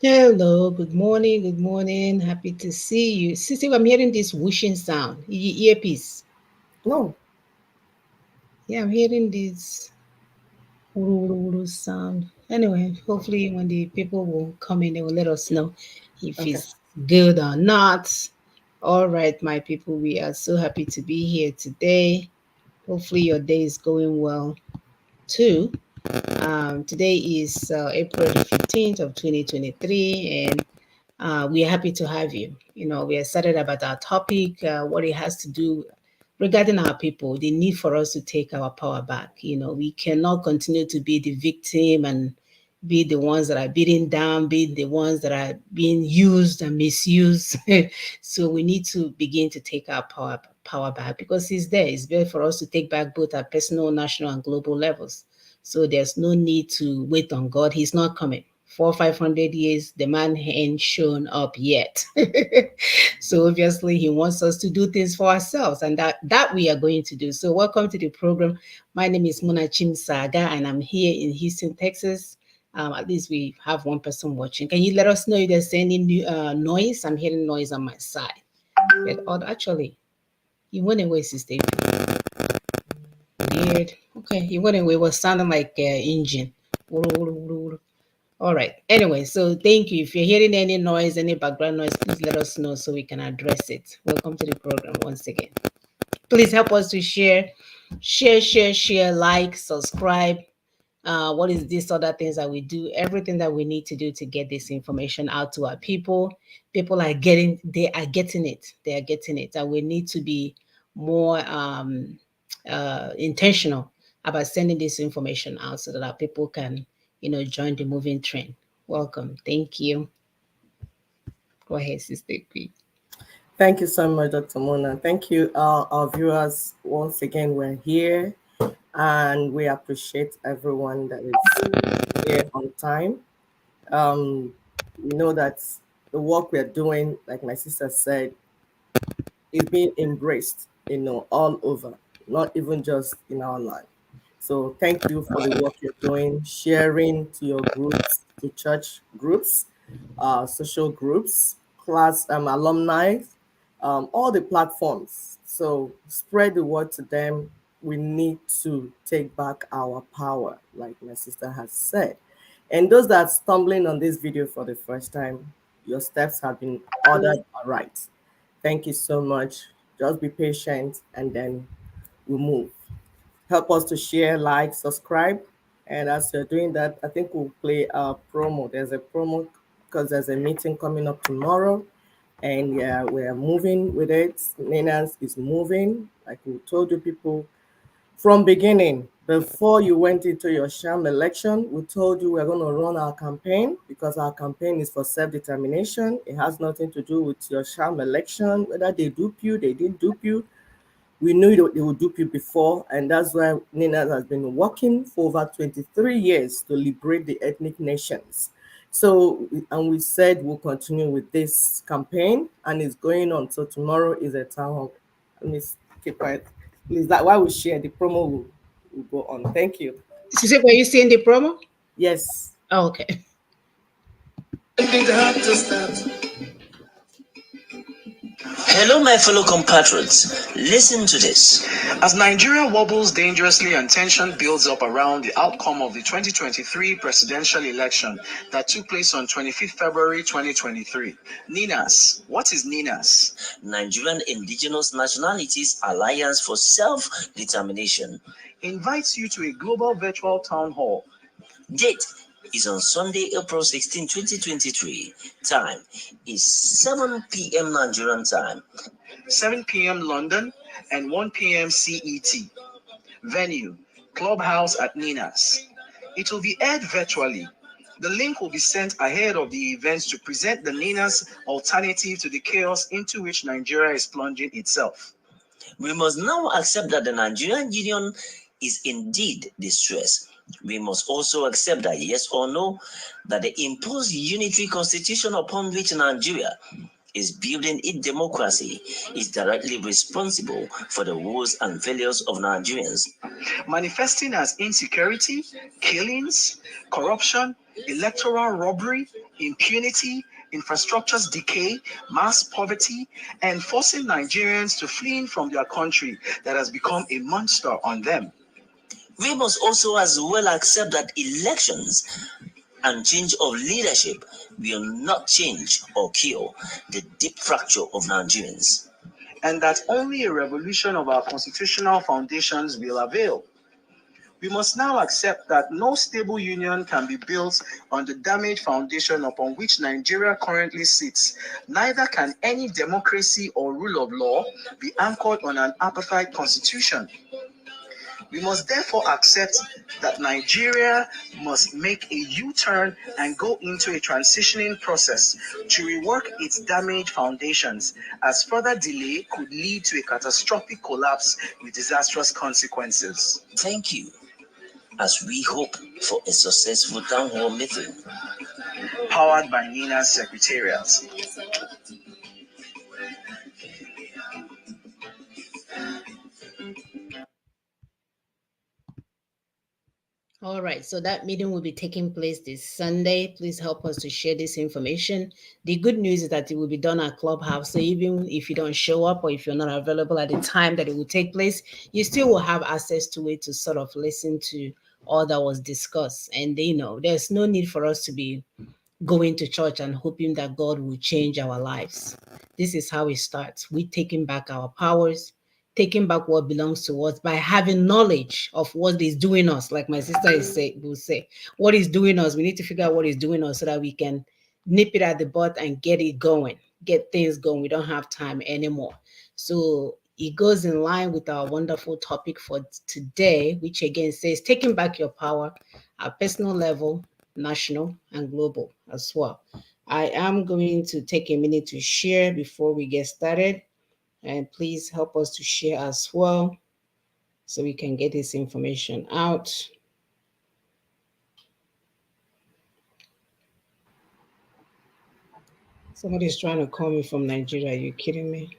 Hello, good morning, good morning. Happy to see you. Sister, I'm hearing this whooshing sound. Earpiece. No, Yeah, I'm hearing this sound. Anyway, hopefully when the people will come in, they will let us know if okay. it's good or not. All right, my people, we are so happy to be here today. Hopefully your day is going well too. Today is April the 15th of 2023, and we are happy to have you. We are excited about our topic, what it has to do regarding our people, the need for us to take our power back. We cannot continue to be the victim and be the ones that are beaten down, be the ones that are being used and misused. So we need to begin to take our power back because it's there. It's there for us to take back both at personal, national, and global levels. So there's no need to wait on God. He's not coming. 400, 500 years, the man ain't shown up yet. So obviously he wants us to do things for ourselves, and that we are going to do. So welcome to the program. My name is Muna Saga, and I'm here in Houston, Texas. At least we have one person watching. Can you let us know if there's any noise? I'm hearing noise on my side. But actually, you went away, Sister. Weird. Okay, you went away. It was sounding like engine. All right. Anyway, so thank you. If you're hearing any noise, any background noise, please let us know so we can address it. Welcome to the program once again. Please help us to share, like, subscribe. What is this other things that we do? Everything that we need to do to get this information out to our people. People are getting it. They are getting it, and we need to be more intentional about sending this information out so that our people can, join the moving train. Welcome. Thank you. Go ahead, Sister P. Thank you so much, Dr. Mona. Thank you, our viewers. Once again, we're here and we appreciate everyone that is here on time. Um, we know that the work we're doing, like my sister said, is being embraced, all over, not even just in our life. So thank you for the work you're doing, sharing to your groups, to church groups, social groups, class alumni, all the platforms. So spread the word to them. We need to take back our power, like my sister has said. And those that are stumbling on this video for the first time, your steps have been ordered right. Thank you so much. Just be patient and then we'll move. Help us to share, like, subscribe. And as you're doing that, I think we'll play a promo. There's a promo because there's a meeting coming up tomorrow. And yeah, we're moving with it. Nina's is moving. Like we told you people from beginning, before you went into your sham election, we told you we're going to run our campaign because our campaign is for self-determination. It has nothing to do with your sham election, whether they dupe you, they didn't dupe you. We knew they would dupe you before, and that's why Nina has been working for over 23 years to liberate the ethnic nations. So, and we said we'll continue with this campaign, and it's going on. So tomorrow is a town hall. Let me keep quiet. Please, that while we share, the promo will go on. Thank you. Sister, were you seeing the promo? Yes. Oh, okay. Hello, my fellow compatriots. Listen to this. As Nigeria wobbles dangerously and tension builds up around the outcome of the 2023 presidential election that took place on 25th February 2023. NINAS. What is NINAS? Nigerian Indigenous Nationalities Alliance for Self-Determination invites you to a global virtual town hall. Date is on Sunday, April 16, 2023. Time is 7 p.m. Nigerian time, 7 p.m. London, and 1 p.m. CET. Venue, Clubhouse at Nina's. It will be aired virtually. The link will be sent ahead of the events to present the Nina's alternative to the chaos into which Nigeria is plunging itself. We must now accept that the Nigerian Union is indeed distressed. We must also accept that yes or no, that the imposed unitary constitution upon which Nigeria is building its democracy is directly responsible for the woes and failures of Nigerians. Manifesting as insecurity, killings, corruption, electoral robbery, impunity, infrastructure's decay, mass poverty, and forcing Nigerians to flee from their country that has become a monster on them. We must also as well accept that elections and change of leadership will not change or cure the deep fracture of Nigerians. And that only a revolution of our constitutional foundations will avail. We must now accept that no stable union can be built on the damaged foundation upon which Nigeria currently sits. Neither can any democracy or rule of law be anchored on an apartheid constitution. We must therefore accept that Nigeria must make a U-turn and go into a transitioning process to rework its damaged foundations, as further delay could lead to a catastrophic collapse with disastrous consequences. Thank you, as we hope for a successful town hall meeting. Powered by Nina's Secretariat. All right, so that meeting will be taking place this Sunday. Please help us to share this information. The good news is that it will be done at Clubhouse. So even if you don't show up or if you're not available at the time that it will take place, you still will have access to it to sort of listen to all that was discussed. And there's no need for us to be going to church and hoping that God will change our lives. This is how it starts. We taking back our powers, taking back what belongs to us by having knowledge of what is doing us. Like my sister will say, what is doing us. We need to figure out what is doing us so that we can nip it at the butt and get it going, get things going. We don't have time anymore. So it goes in line with our wonderful topic for today, which again says taking back your power at personal level, national, and global as well. I am going to take a minute to share before we get started, and please help us to share as well so we can get this information out. Somebody's trying to call me from Nigeria. Are you kidding me?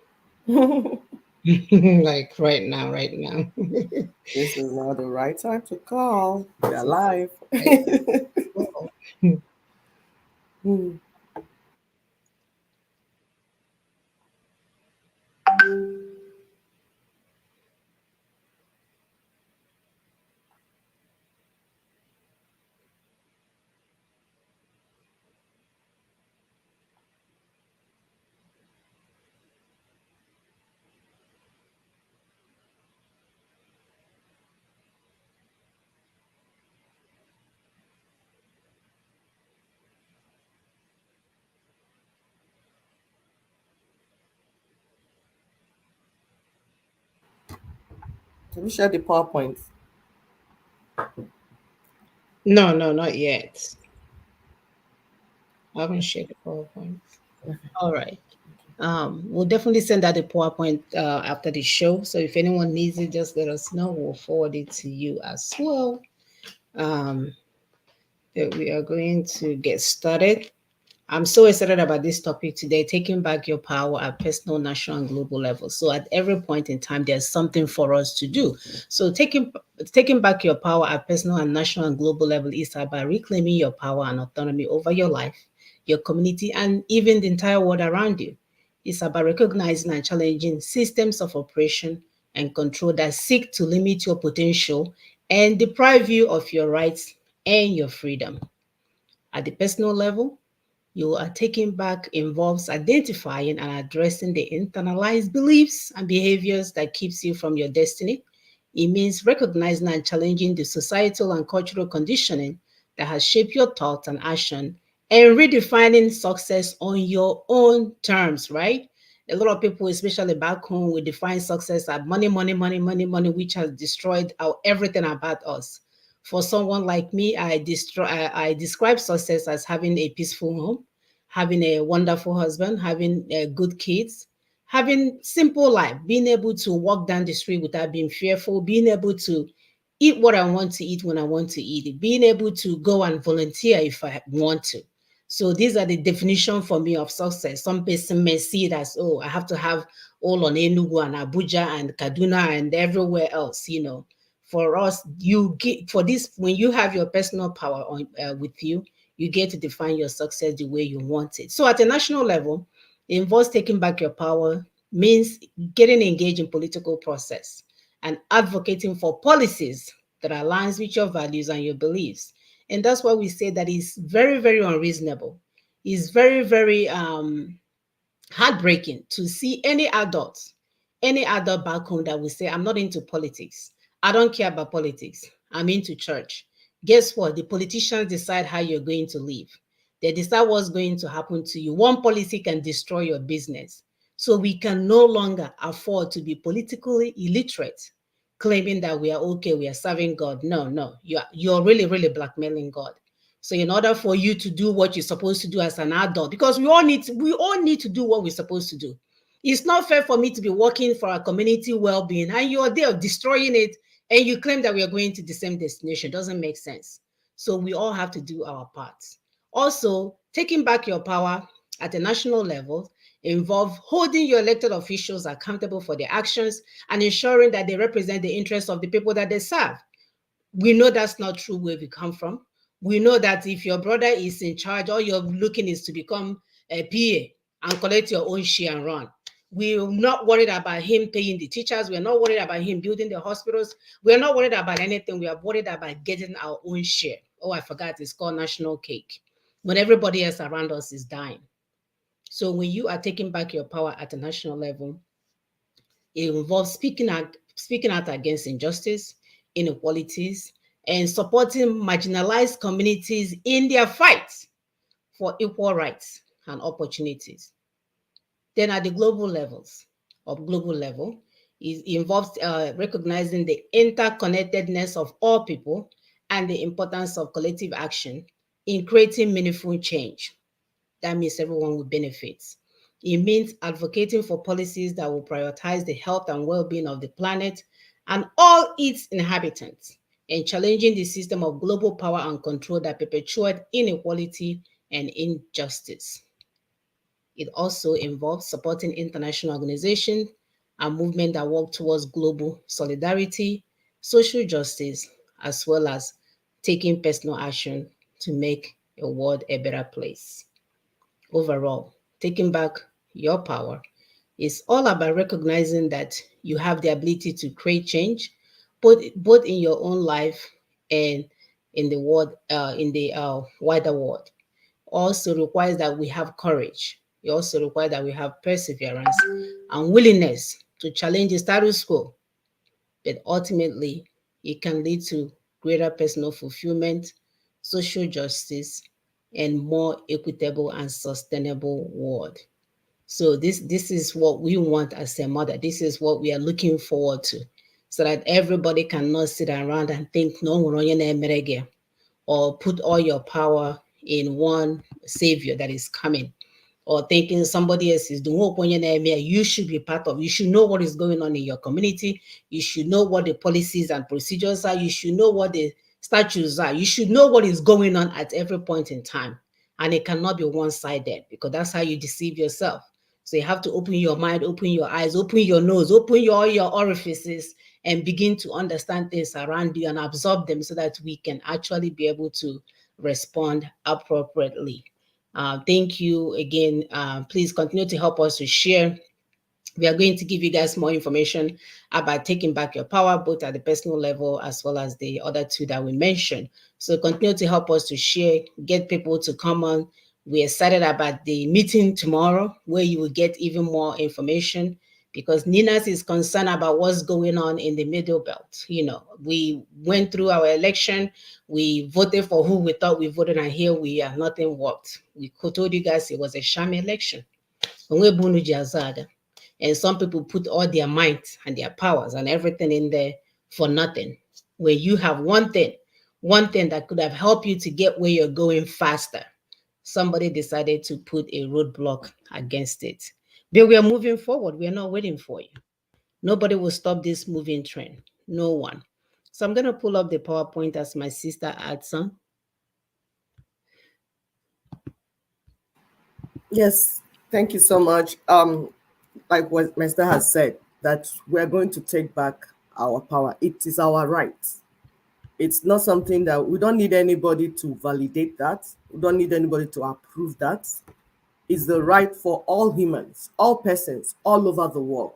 Like right now, right now. This is not the right time to call. We are live. Hmm. Have you shared the PowerPoint? No, no, not yet. I haven't shared the PowerPoint. All right. We'll definitely send out the PowerPoint after the show. So if anyone needs it, just let us know. We'll forward it to you as well. Um, we are going to get started. I'm so excited about this topic today, taking back your power at personal, national, and global level. So at every point in time, there's something for us to do. So taking back your power at personal and national and global level is about reclaiming your power and autonomy over your life, your community, and even the entire world around you. It's about recognizing and challenging systems of operation and control that seek to limit your potential and deprive you of your rights and your freedom. At the personal level, you are taking back involves identifying and addressing the internalized beliefs and behaviors that keeps you from your destiny. It means recognizing and challenging the societal and cultural conditioning that has shaped your thoughts and action and redefining success on your own terms, right? A lot of people, especially back home, will define success as money, money, money, money, money, which has destroyed everything about us. For someone like me, I describe success as having a peaceful home, having a wonderful husband, having good kids, having simple life, being able to walk down the street without being fearful, being able to eat what I want to eat when I want to eat it, being able to go and volunteer if I want to. So these are the definition for me of success. Some person may see it as, oh, I have to have all on Enugu and Abuja and Kaduna and everywhere else. For us, you get for this when you have your personal power with you, you get to define your success the way you want it. So at a national level, it involves taking back your power, means getting engaged in political process and advocating for policies that aligns with your values and your beliefs. And that's why we say that it's very, very unreasonable. It's very, very heartbreaking to see any adult back home that will say, I'm not into politics. I don't care about politics. I'm into church. Guess what? The politicians decide how you're going to live. They decide what's going to happen to you. One policy can destroy your business. So we can no longer afford to be politically illiterate, claiming that we are okay, we are serving God. No, no, you're really, really blackmailing God. So in order for you to do what you're supposed to do as an adult, because we all need to do what we're supposed to do. It's not fair for me to be working for our community well-being and you're there destroying it and you claim that we are going to the same destination. Doesn't make sense. So we all have to do our parts. Also, taking back your power at the national level involve holding your elected officials accountable for their actions and ensuring that they represent the interests of the people that they serve. We know that's not true where we come from. We know that if your brother is in charge, all you're looking is to become a PA and collect your own share and run. We're not worried about him paying the teachers. We're not worried about him building the hospitals. We're not worried about anything. We are worried about getting our own share. Oh, I forgot, it's called national cake. When everybody else around us is dying. So when you are taking back your power at the national level, it involves speaking out against injustice, inequalities, and supporting marginalized communities in their fight for equal rights and opportunities. Then at the global level, it involves recognizing the interconnectedness of all people and the importance of collective action in creating meaningful change. That means everyone will benefit. It means advocating for policies that will prioritize the health and well being of the planet and all its inhabitants, and challenging the system of global power and control that perpetuate inequality and injustice. It also involves supporting international organizations and movements that work towards global solidarity, social justice, as well as taking personal action to make a world a better place. Overall, taking back your power is all about recognizing that you have the ability to create change, both in your own life and in the world, in the wider world. Also requires that we have courage. It also requires that we have perseverance and willingness to challenge the status quo. But ultimately, it can lead to greater personal fulfillment, social justice, and more equitable and sustainable world. So this is what we want as a mother. This is what we are looking forward to, so that everybody cannot sit around and think no one or put all your power in one savior that is coming, or thinking somebody else is doing what you should be part of. You should know what is going on in your community. You should know what the policies and procedures are. You should know what the statutes are. You should know what is going on at every point in time. And it cannot be one-sided, because that's how you deceive yourself. So you have to open your mind, open your eyes, open your nose, open all your orifices, and begin to understand things around you and absorb them, so that we can actually be able to respond appropriately. Thank you again. Please continue to help us to share. We are going to give you guys more information about taking back your power, both at the personal level as well as the other two that we mentioned. So continue to help us to share, get people to come on. We're excited about the meeting tomorrow, where you will get even more information, because Ninas is concerned about what's going on in the middle belt. We went through our election, we voted for who we thought we voted, and here we are, nothing worked. We told you guys it was a sham election. And some people put all their might and their powers and everything in there for nothing. Where you have one thing that could have helped you to get where you're going faster, somebody decided to put a roadblock against it. But we are moving forward. We are not waiting for you. Nobody will stop this moving train. No one. So I'm going to pull up the PowerPoint as my sister adds on. Yes, thank you so much. Like what Mr. has said, that we're going to take back our power. It is our right. It's not something that we don't need anybody to validate that. We don't need anybody to approve that. It's the right for all humans, all persons, all over the world.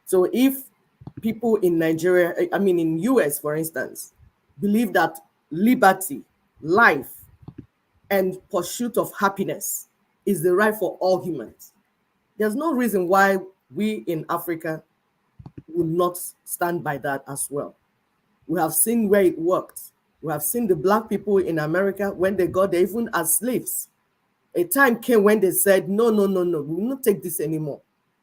So if people in Nigeria, I mean in US, for instance, believe that liberty, life, and pursuit of happiness is the right for all humans, there's no reason why we in Africa would not stand by that as well. We have seen where it worked. We have seen the Black people in America when they got there, even as slaves. A time came when they said, no, no, no, no, we will not take this anymore.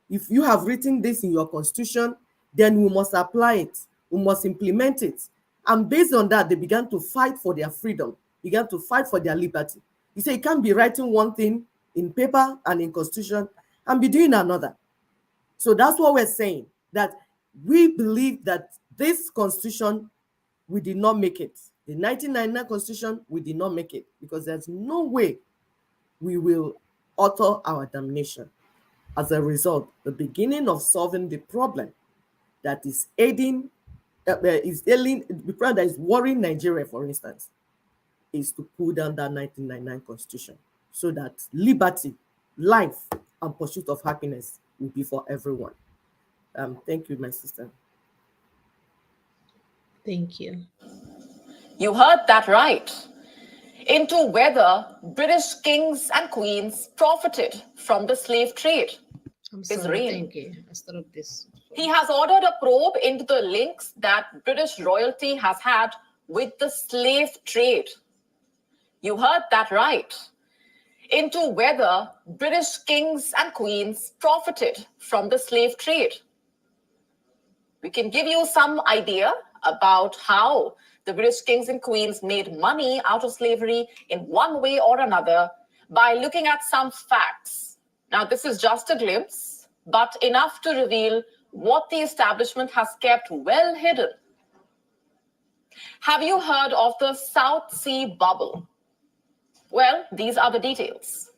If you have written this in your constitution, then we must apply it. We must implement it. And based on that, they began to fight for their freedom, began to fight for their liberty. You say you can't be writing one thing in paper and in constitution and be doing another. So that's what we're saying, that we believe that this constitution, we did not make it. The 1999 constitution, we did not make it, because there's no way we will alter our damnation. As a result, the beginning of solving the problem that is ailing, the problem that is worrying Nigeria, for instance, is to pull down that 1999 constitution so that liberty, life, and pursuit of happiness will be for everyone. Thank you, my sister. Thank you. You heard that right. Into whether British kings and queens profited from the slave trade. I'm His sorry, reign. thank you. I stopped this. He has ordered a probe into the links that British royalty has had with the slave trade. You heard that right. Into whether British kings and queens profited from the slave trade. We can give you some idea about how the British kings and queens made money out of slavery in one way or another by looking at some facts. Now, this is just a glimpse, but enough to reveal what the establishment has kept well hidden. Have you heard of the South Sea bubble? Well, these are the details.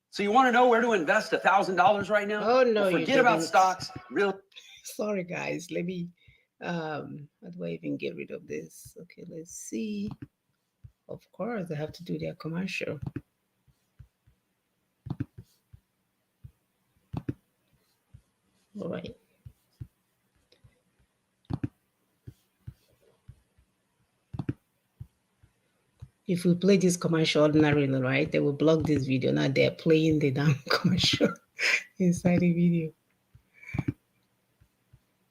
So you want to know where to invest $1,000 right now? Oh, no, Well, you forget about didn't. stocks. Sorry, guys. Let me, how do I even get rid of this? Okay, let's see. Of course, I have to do their commercial. All right. If we play this commercial ordinarily, right, they will block this video. Now they're playing the damn commercial inside the video.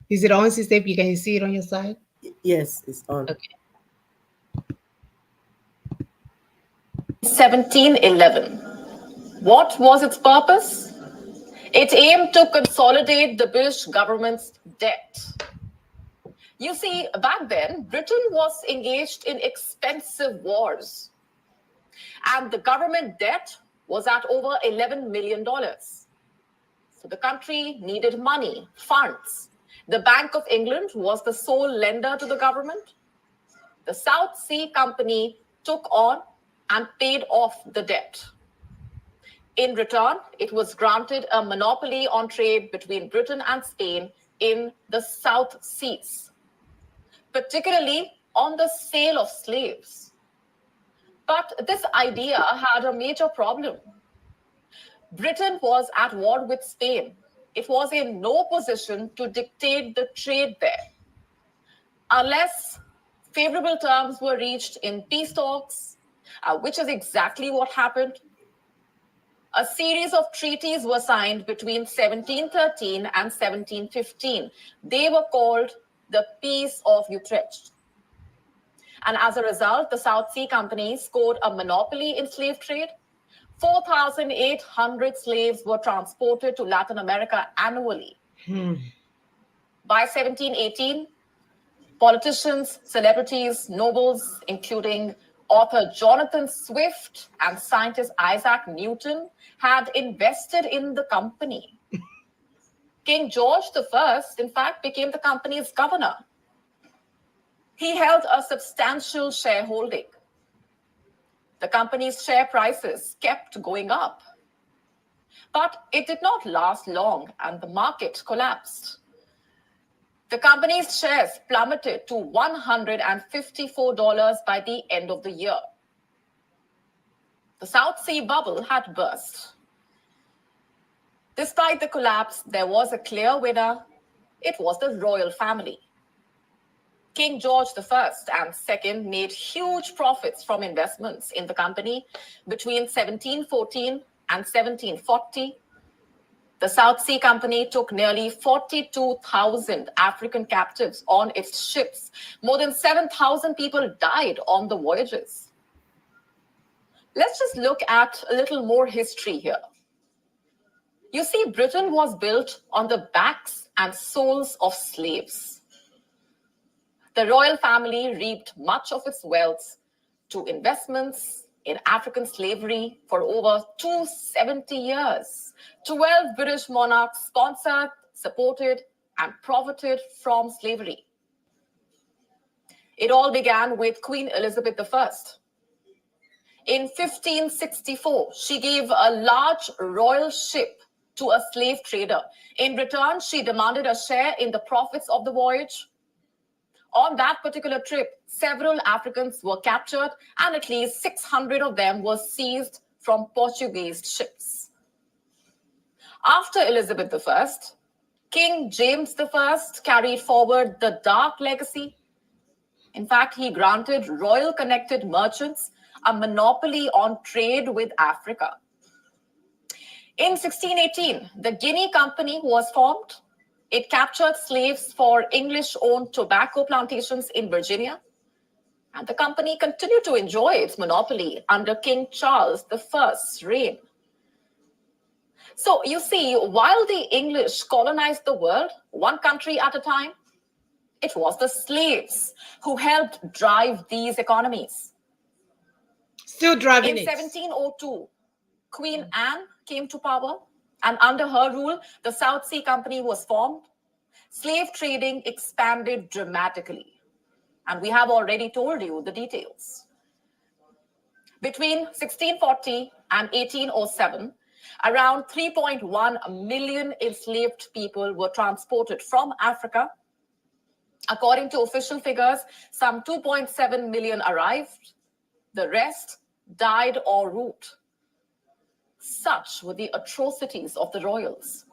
Is it on, sister? You can see it on your side? Yes, it's on. Okay. 1711. What was its purpose? It aimed to consolidate the British government's debt. You see, back then, Britain was engaged in expensive wars, and the government debt was at over $11 million. So the country needed money, funds. The Bank of England was the sole lender to the government. The South Sea Company took on and paid off the debt. In return, it was granted a monopoly on trade between Britain and Spain in the South Seas, particularly on the sale of slaves. But this idea had a major problem. Britain was at war with Spain. It was in no position to dictate the trade there, unless favorable terms were reached in peace talks, which is exactly what happened. A series of treaties were signed between 1713 and 1715. They were called the Peace of Utrecht. And as a result, the South Sea Company scored a monopoly in slave trade. 4,800 slaves were transported to Latin America annually. By 1718, politicians, celebrities, nobles, including author Jonathan Swift and scientist Isaac Newton, had invested in the company. King George I, in fact, became the company's governor. He held a substantial shareholding. The company's share prices kept going up. But it did not last long, and the market collapsed. The company's shares plummeted to $154 by the end of the year. The South Sea bubble had burst. Despite the collapse, there was a clear winner. It was the royal family. King George I and II made huge profits from investments in the company between 1714 and 1740. The South Sea Company took nearly 42,000 African captives on its ships. More than 7,000 people died on the voyages. Let's just look at a little more history here. You see, Britain was built on the backs and souls of slaves. The royal family reaped much of its wealth to investments in African slavery for over 270 years. 12 British monarchs sponsored, supported, and profited from slavery. It all began with Queen Elizabeth I. In 1564, she gave a large royal ship to a slave trader. In return, she demanded a share in the profits of the voyage. On that particular trip, several Africans were captured and at least 600 of them were seized from Portuguese ships. After Elizabeth I, King James I carried forward the dark legacy. In fact, he granted royal connected merchants a monopoly on trade with Africa. In 1618, the Guinea Company was formed. It captured slaves for English-owned tobacco plantations in Virginia. And the company continued to enjoy its monopoly under King Charles I's reign. So you see, while the English colonized the world, one country at a time, it was the slaves who helped drive these economies. Still driving In it. 1702, Queen Anne came to power, and under her rule, the South Sea Company was formed. Slave trading expanded dramatically, and we have already told you the details. Between 1640 and 1807, around 3.1 million enslaved people were transported from Africa. According to official figures, some 2.7 million arrived. The rest died en route. Such were the atrocities of the royals.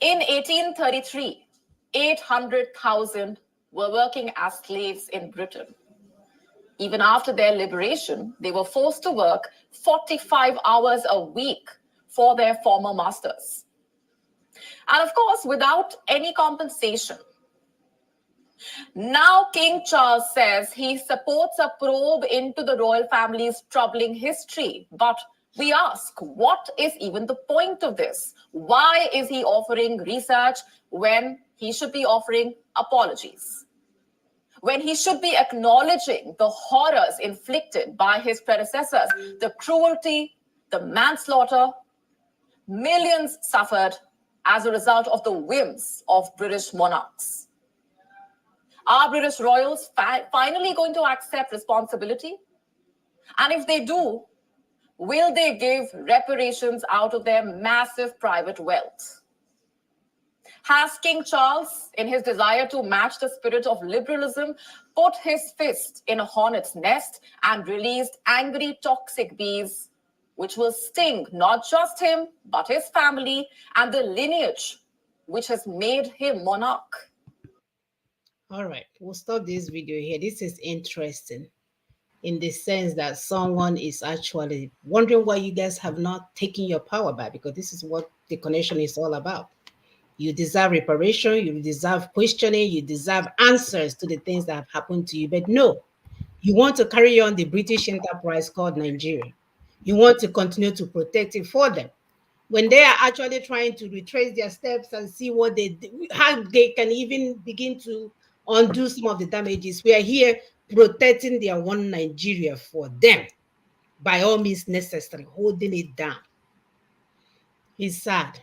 In 1833, 800,000 were working as slaves in Britain. Even after their liberation, they were forced to work 45 hours a week for their former masters. And of course, without any compensation. Now King Charles says he supports a probe into the royal family's troubling history. But we ask, what is even the point of this? Why is he offering research when he should be offering apologies? When he should be acknowledging the horrors inflicted by his predecessors, the cruelty, the manslaughter, millions suffered as a result of the whims of British monarchs. Are British royals finally going to accept responsibility? And if they do, will they give reparations out of their massive private wealth? Has King Charles, in his desire to match the spirit of liberalism, put his fist in a hornet's nest and released angry toxic bees, which will sting not just him, but his family and the lineage which has made him monarch? All right, we'll stop this video here. This is interesting in the sense that someone is actually wondering why you guys have not taken your power back, because this is what the connection is all about. You deserve reparation, you deserve questioning, you deserve answers to the things that have happened to you. But no, you want to carry on the British enterprise called Nigeria. You want to continue to protect it for them, when they are actually trying to retrace their steps and see what how they can even begin to undo some of the damages. We are here protecting their one Nigeria for them, by all means necessary, holding it down. It's sad,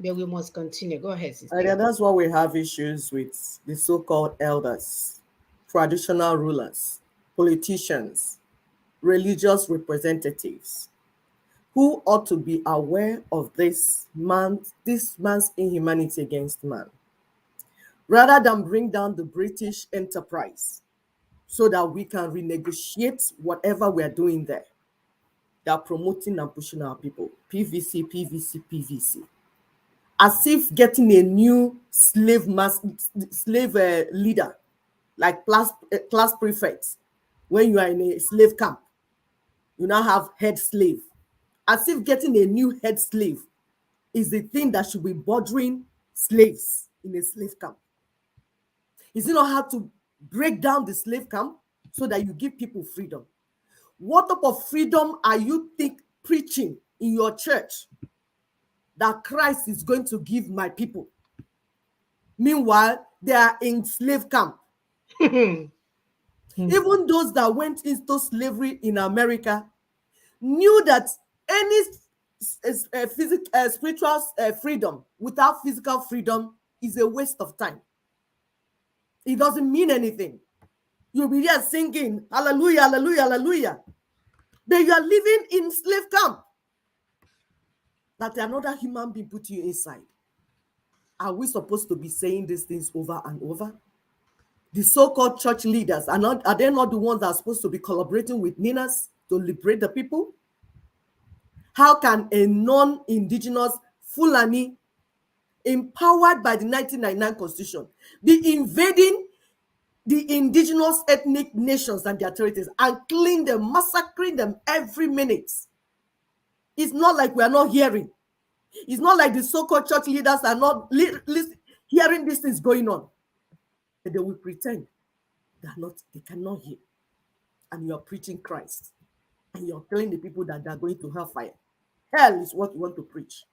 but we must continue. Go ahead, sister. And that's why we have issues with the so-called elders, traditional rulers, politicians, religious representatives, who ought to be aware of this man's inhumanity against man. rather than bring down the British enterprise so that we can renegotiate whatever we're doing there. They are promoting and pushing our people. PVC, PVC, PVC. As if getting a new slave leader, like class prefects, when you are in a slave camp, you now have head slave. As if getting a new head slave is the thing that should be bothering slaves in a slave camp. Is it not how to break down the slave camp so that you give people freedom? What type of freedom are you preaching in your church that Christ is going to give my people? Meanwhile, they are in slave camp. Even those that went into slavery in America knew that any spiritual freedom without physical freedom is a waste of time. It doesn't mean anything. You'll be there singing, hallelujah, hallelujah, hallelujah. But you are living in slave camp. That another human being put you inside. Are we supposed to be saying these things over and over? The so-called church leaders, are they not the ones that are supposed to be collaborating with Ninas to liberate the people? How can a non-indigenous Fulani, empowered by the 1999 Constitution, be invading the indigenous ethnic nations and their territories and killing them, massacring them every minute? It's not like we are not hearing. It's not like the so-called church leaders are not hearing these things going on. But they will pretend they cannot hear. And you're preaching Christ. And you're telling the people that they're going to hellfire. Hell is what you want to preach.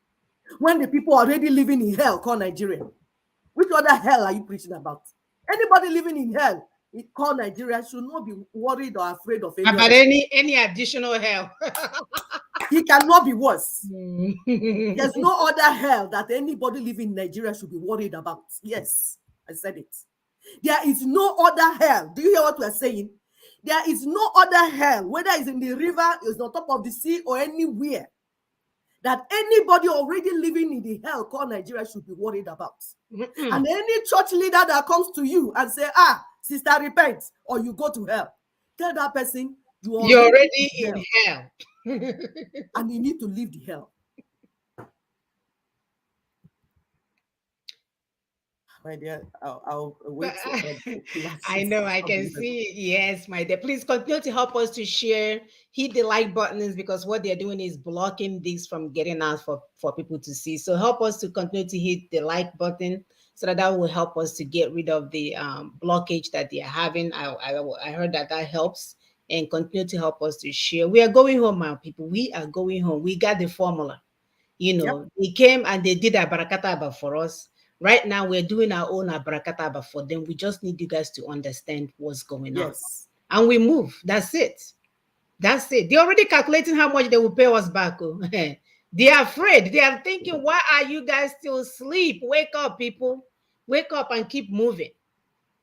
When the people are already living in hell called Nigeria, which other hell are you preaching about? Anybody living in hell called Nigeria should not be worried or afraid of any additional hell. He cannot be worse. There's no other hell that anybody living in Nigeria should be worried about. Yes, I said it. There is no other hell. Do you hear what we are saying? There is no other hell, whether it's in the river, it's on top of the sea, or anywhere, that anybody already living in the hell called Nigeria should be worried about. And any church leader that comes to you and say, sister, repent, or you go to hell, tell that person, you're already in hell. And you need to leave the hell. My dear, I'll wait. I know, I can see it. Yes, my dear. Please continue to help us to share, hit the like buttons, because what they're doing is blocking this from getting out for people to see. So help us to continue to hit the like button so that will help us to get rid of the blockage that they're having. I heard that helps, and continue to help us to share. We are going home, my people. We are going home. We got the formula. They came and they did a barakataba for us. Right now, we're doing our own abracadabra for them. We just need you guys to understand what's going on. And we move. That's it. That's it. They're already calculating how much they will pay us back. They are afraid. They are thinking, why are you guys still asleep? Wake up, people. Wake up and keep moving.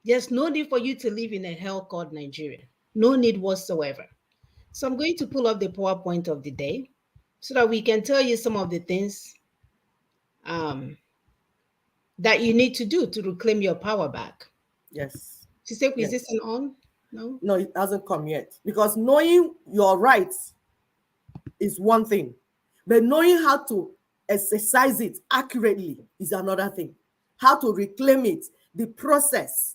There's no need for you to live in a hell called Nigeria. No need whatsoever. So I'm going to pull up the PowerPoint of the day so that we can tell you some of the things that you need to do to reclaim your power back. Yes. She said, is this an on? No? No, it hasn't come yet. Because knowing your rights is one thing. But knowing how to exercise it accurately is another thing. How to reclaim it, the process,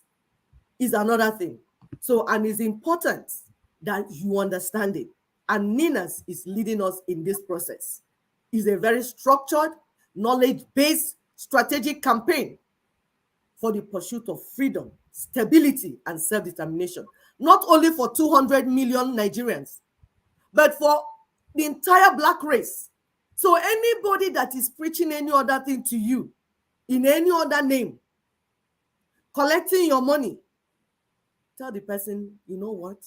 is another thing. So, and it's important that you understand it. And Ninas is leading us in this process. It's a very structured, knowledge-based, strategic campaign for the pursuit of freedom, stability, and self-determination, not only for 200 million Nigerians, but for the entire Black race. So anybody that is preaching any other thing to you, in any other name, collecting your money, tell the person, you know what?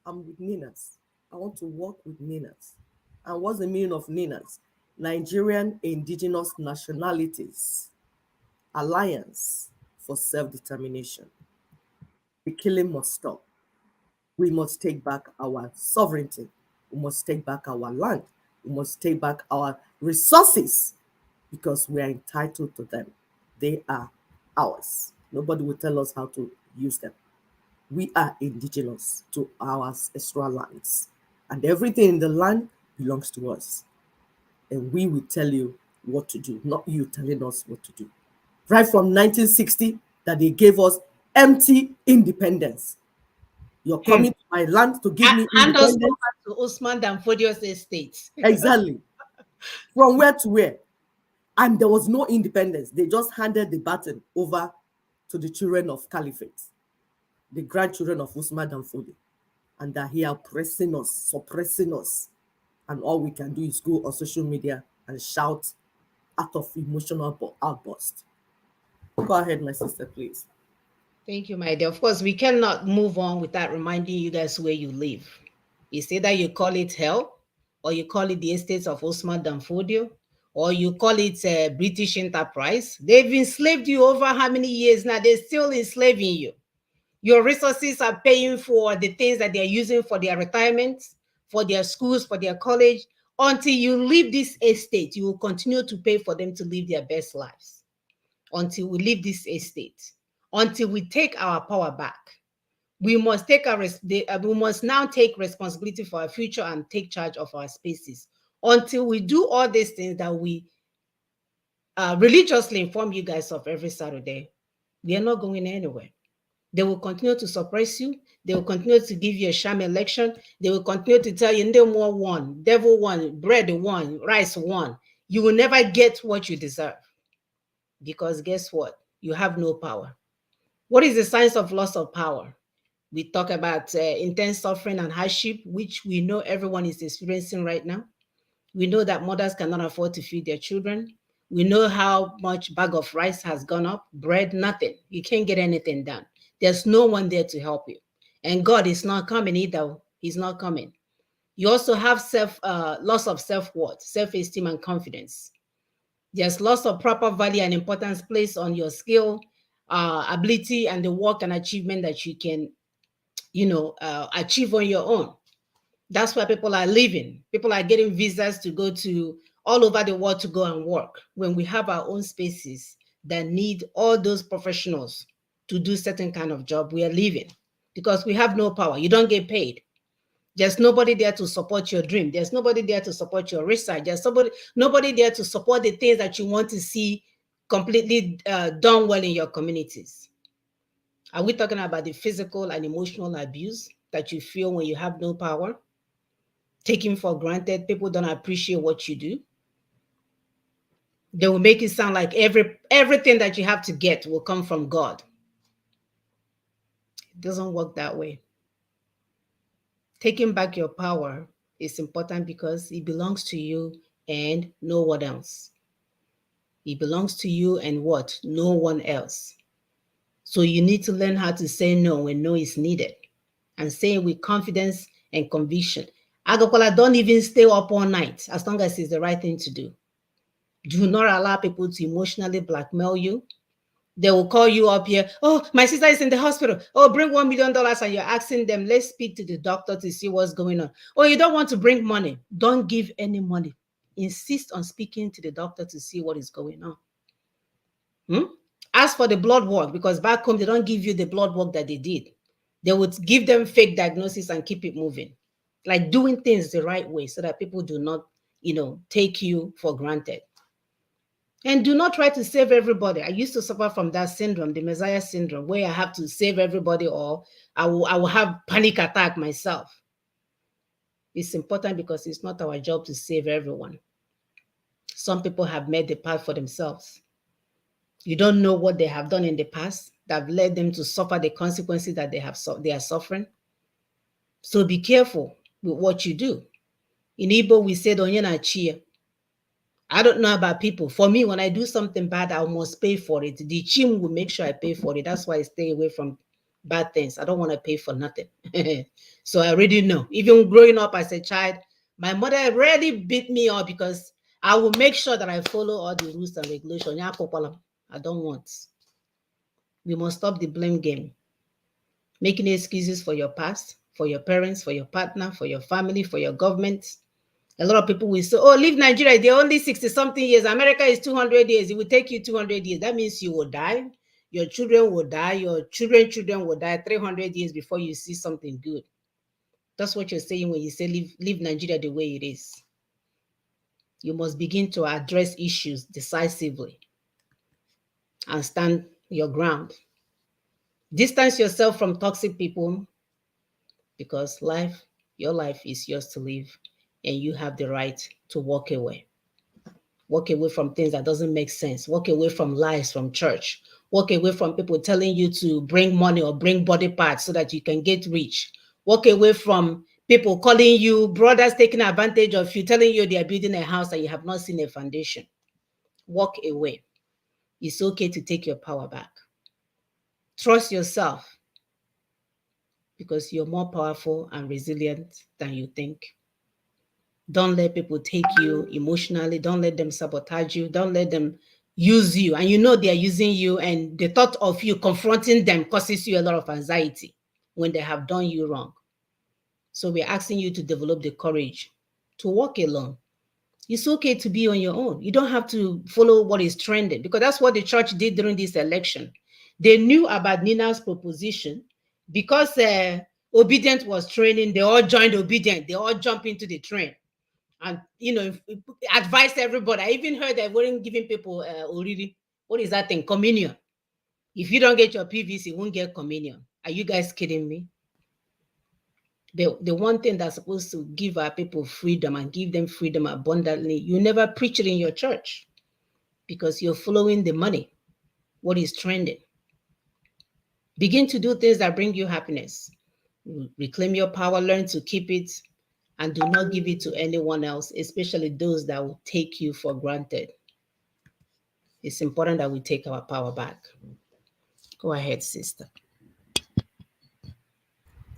I'm with Ninas. I want to work with Ninas. And what's the meaning of Ninas? Nigerian Indigenous Nationalities Alliance for Self-Determination. The killing must stop. We must take back our sovereignty. We must take back our land. We must take back our resources because we are entitled to them. They are ours. Nobody will tell us how to use them. We are indigenous to our ancestral lands, and everything in the land belongs to us. And we will tell you what to do, not you telling us what to do. Right from 1960, that they gave us empty independence. You're coming to my land to give me Hand us independence? over to Usman Danfodio's estate. Exactly. From where to where? And there was no independence. They just handed the baton over to the children of Caliphate, the grandchildren of Usman Danfodio. And they're here oppressing us, suppressing us. And all we can do is go on social media and shout out of emotional outburst. Go ahead, my sister, please. Thank you, my dear. Of course, we cannot move on without reminding you guys where you live. It's either you call it hell, or you call it the estates of Osman Danfodio, or you call it British enterprise. They've enslaved you over how many years now? They're still enslaving you. Your resources are paying for the things that they're using for their retirement, for their schools, for their college. Until you leave this estate, you will continue to pay for them to live their best lives. Until we leave this estate, until we take our power back, we must we must now take responsibility for our future and take charge of our spaces. Until we do all these things that we religiously inform you guys of every Saturday, we are not going anywhere. They will continue to suppress you. They will continue to give you a sham election. They will continue to tell you, no more one, devil one, bread one, rice one. You will never get what you deserve. Because guess what? You have no power. What is the signs of loss of power? We talk about intense suffering and hardship, which we know everyone is experiencing right now. We know that mothers cannot afford to feed their children. We know how much bag of rice has gone up, bread, nothing. You can't get anything done. There's no one there to help you. And God is not coming either. He's not coming. You also have loss of self-worth, self-esteem, and confidence. There's lots of proper value and importance placed on your skill, ability, and the work and achievement that you can, achieve on your own. That's why people are leaving. People are getting visas to go to all over the world to go and work. When we have our own spaces that need all those professionals to do certain kind of job, we are leaving because we have no power. You don't get paid. There's nobody there to support your dream. There's nobody there to support your research. There's nobody there to support the things that you want to see completely done well in your communities. Are we talking about the physical and emotional abuse that you feel when you have no power? Taken for granted, people don't appreciate what you do. They will make it sound like everything that you have to get will come from God. It doesn't work that way. Taking back your power is important because it belongs to you and no one else. It belongs to you and what? No one else. So you need to learn how to say no when no is needed and say it with confidence and conviction. Agakola, don't even stay up all night as long as it's the right thing to do. Do not allow people to emotionally blackmail you. They will call you up here. Oh, my sister is in the hospital. Oh, bring $1 million. And you're asking them, let's speak to the doctor to see what's going on. Oh, you don't want to bring money. Don't give any money. Insist on speaking to the doctor to see what is going on. Ask for the blood work, because back home, they don't give you the blood work that they did. They would give them fake diagnosis and keep it moving. Like doing things the right way so that people do not, take you for granted. And do not try to save everybody. I used to suffer from that syndrome, the Messiah syndrome, where I have to save everybody or I will have panic attack myself. It's important because it's not our job to save everyone. Some people have made the path for themselves. You don't know what they have done in the past that have led them to suffer the consequences that they are suffering. So be careful with what you do. In Igbo, we said, Onyena chia. I don't know about people. For me, when I do something bad, I must pay for it. The chim will make sure I pay for it. That's why I stay away from bad things. I don't want to pay for nothing. So I already know. Even growing up as a child, my mother really beat me up because I will make sure that I follow all the rules and regulations. I don't want. We must stop the blame game. Making excuses for your past, for your parents, for your partner, for your family, for your government. A lot of people will say, oh, leave Nigeria. They're only 60-something years. America is 200 years. It will take you 200 years. That means you will die. Your children will die, your children will die 300 years before you see something good. That's what you're saying when you say leave Nigeria the way it is. You must begin to address issues decisively and stand your ground. Distance yourself from toxic people, because your life is yours to live, and you have the right to walk away. Walk away from things that doesn't make sense. Walk away from lies from church. Walk away from people telling you to bring money or bring body parts so that you can get rich. Walk away from people calling you brothers, taking advantage of you, telling you they are building a house and you have not seen a foundation. Walk away. It's okay to take your power back. Trust yourself, because you're more powerful and resilient than you think. Don't let people take you emotionally. Don't let them sabotage you. Don't let them use you. And you know they are using you, and the thought of you confronting them causes you a lot of anxiety when they have done you wrong. So we're asking you to develop the courage to walk alone. It's okay to be on your own. You don't have to follow what is trending, because that's what the church did during this election. They knew about Nina's proposition. Because obedient was training, they all joined obedient. They all jump into the train and advised everybody. I even heard they weren't giving people already, what is that thing, communion. If you don't get your PVC, you won't get communion. Are you guys kidding me? The one thing that's supposed to give our people freedom and give them freedom abundantly, you never preach it in your church, because you're following the money, what is trending. Begin to do things that bring you happiness. Reclaim your power, learn to keep it, and do not give it to anyone else, especially those that will take you for granted. It's important that we take our power back. Go ahead, sister.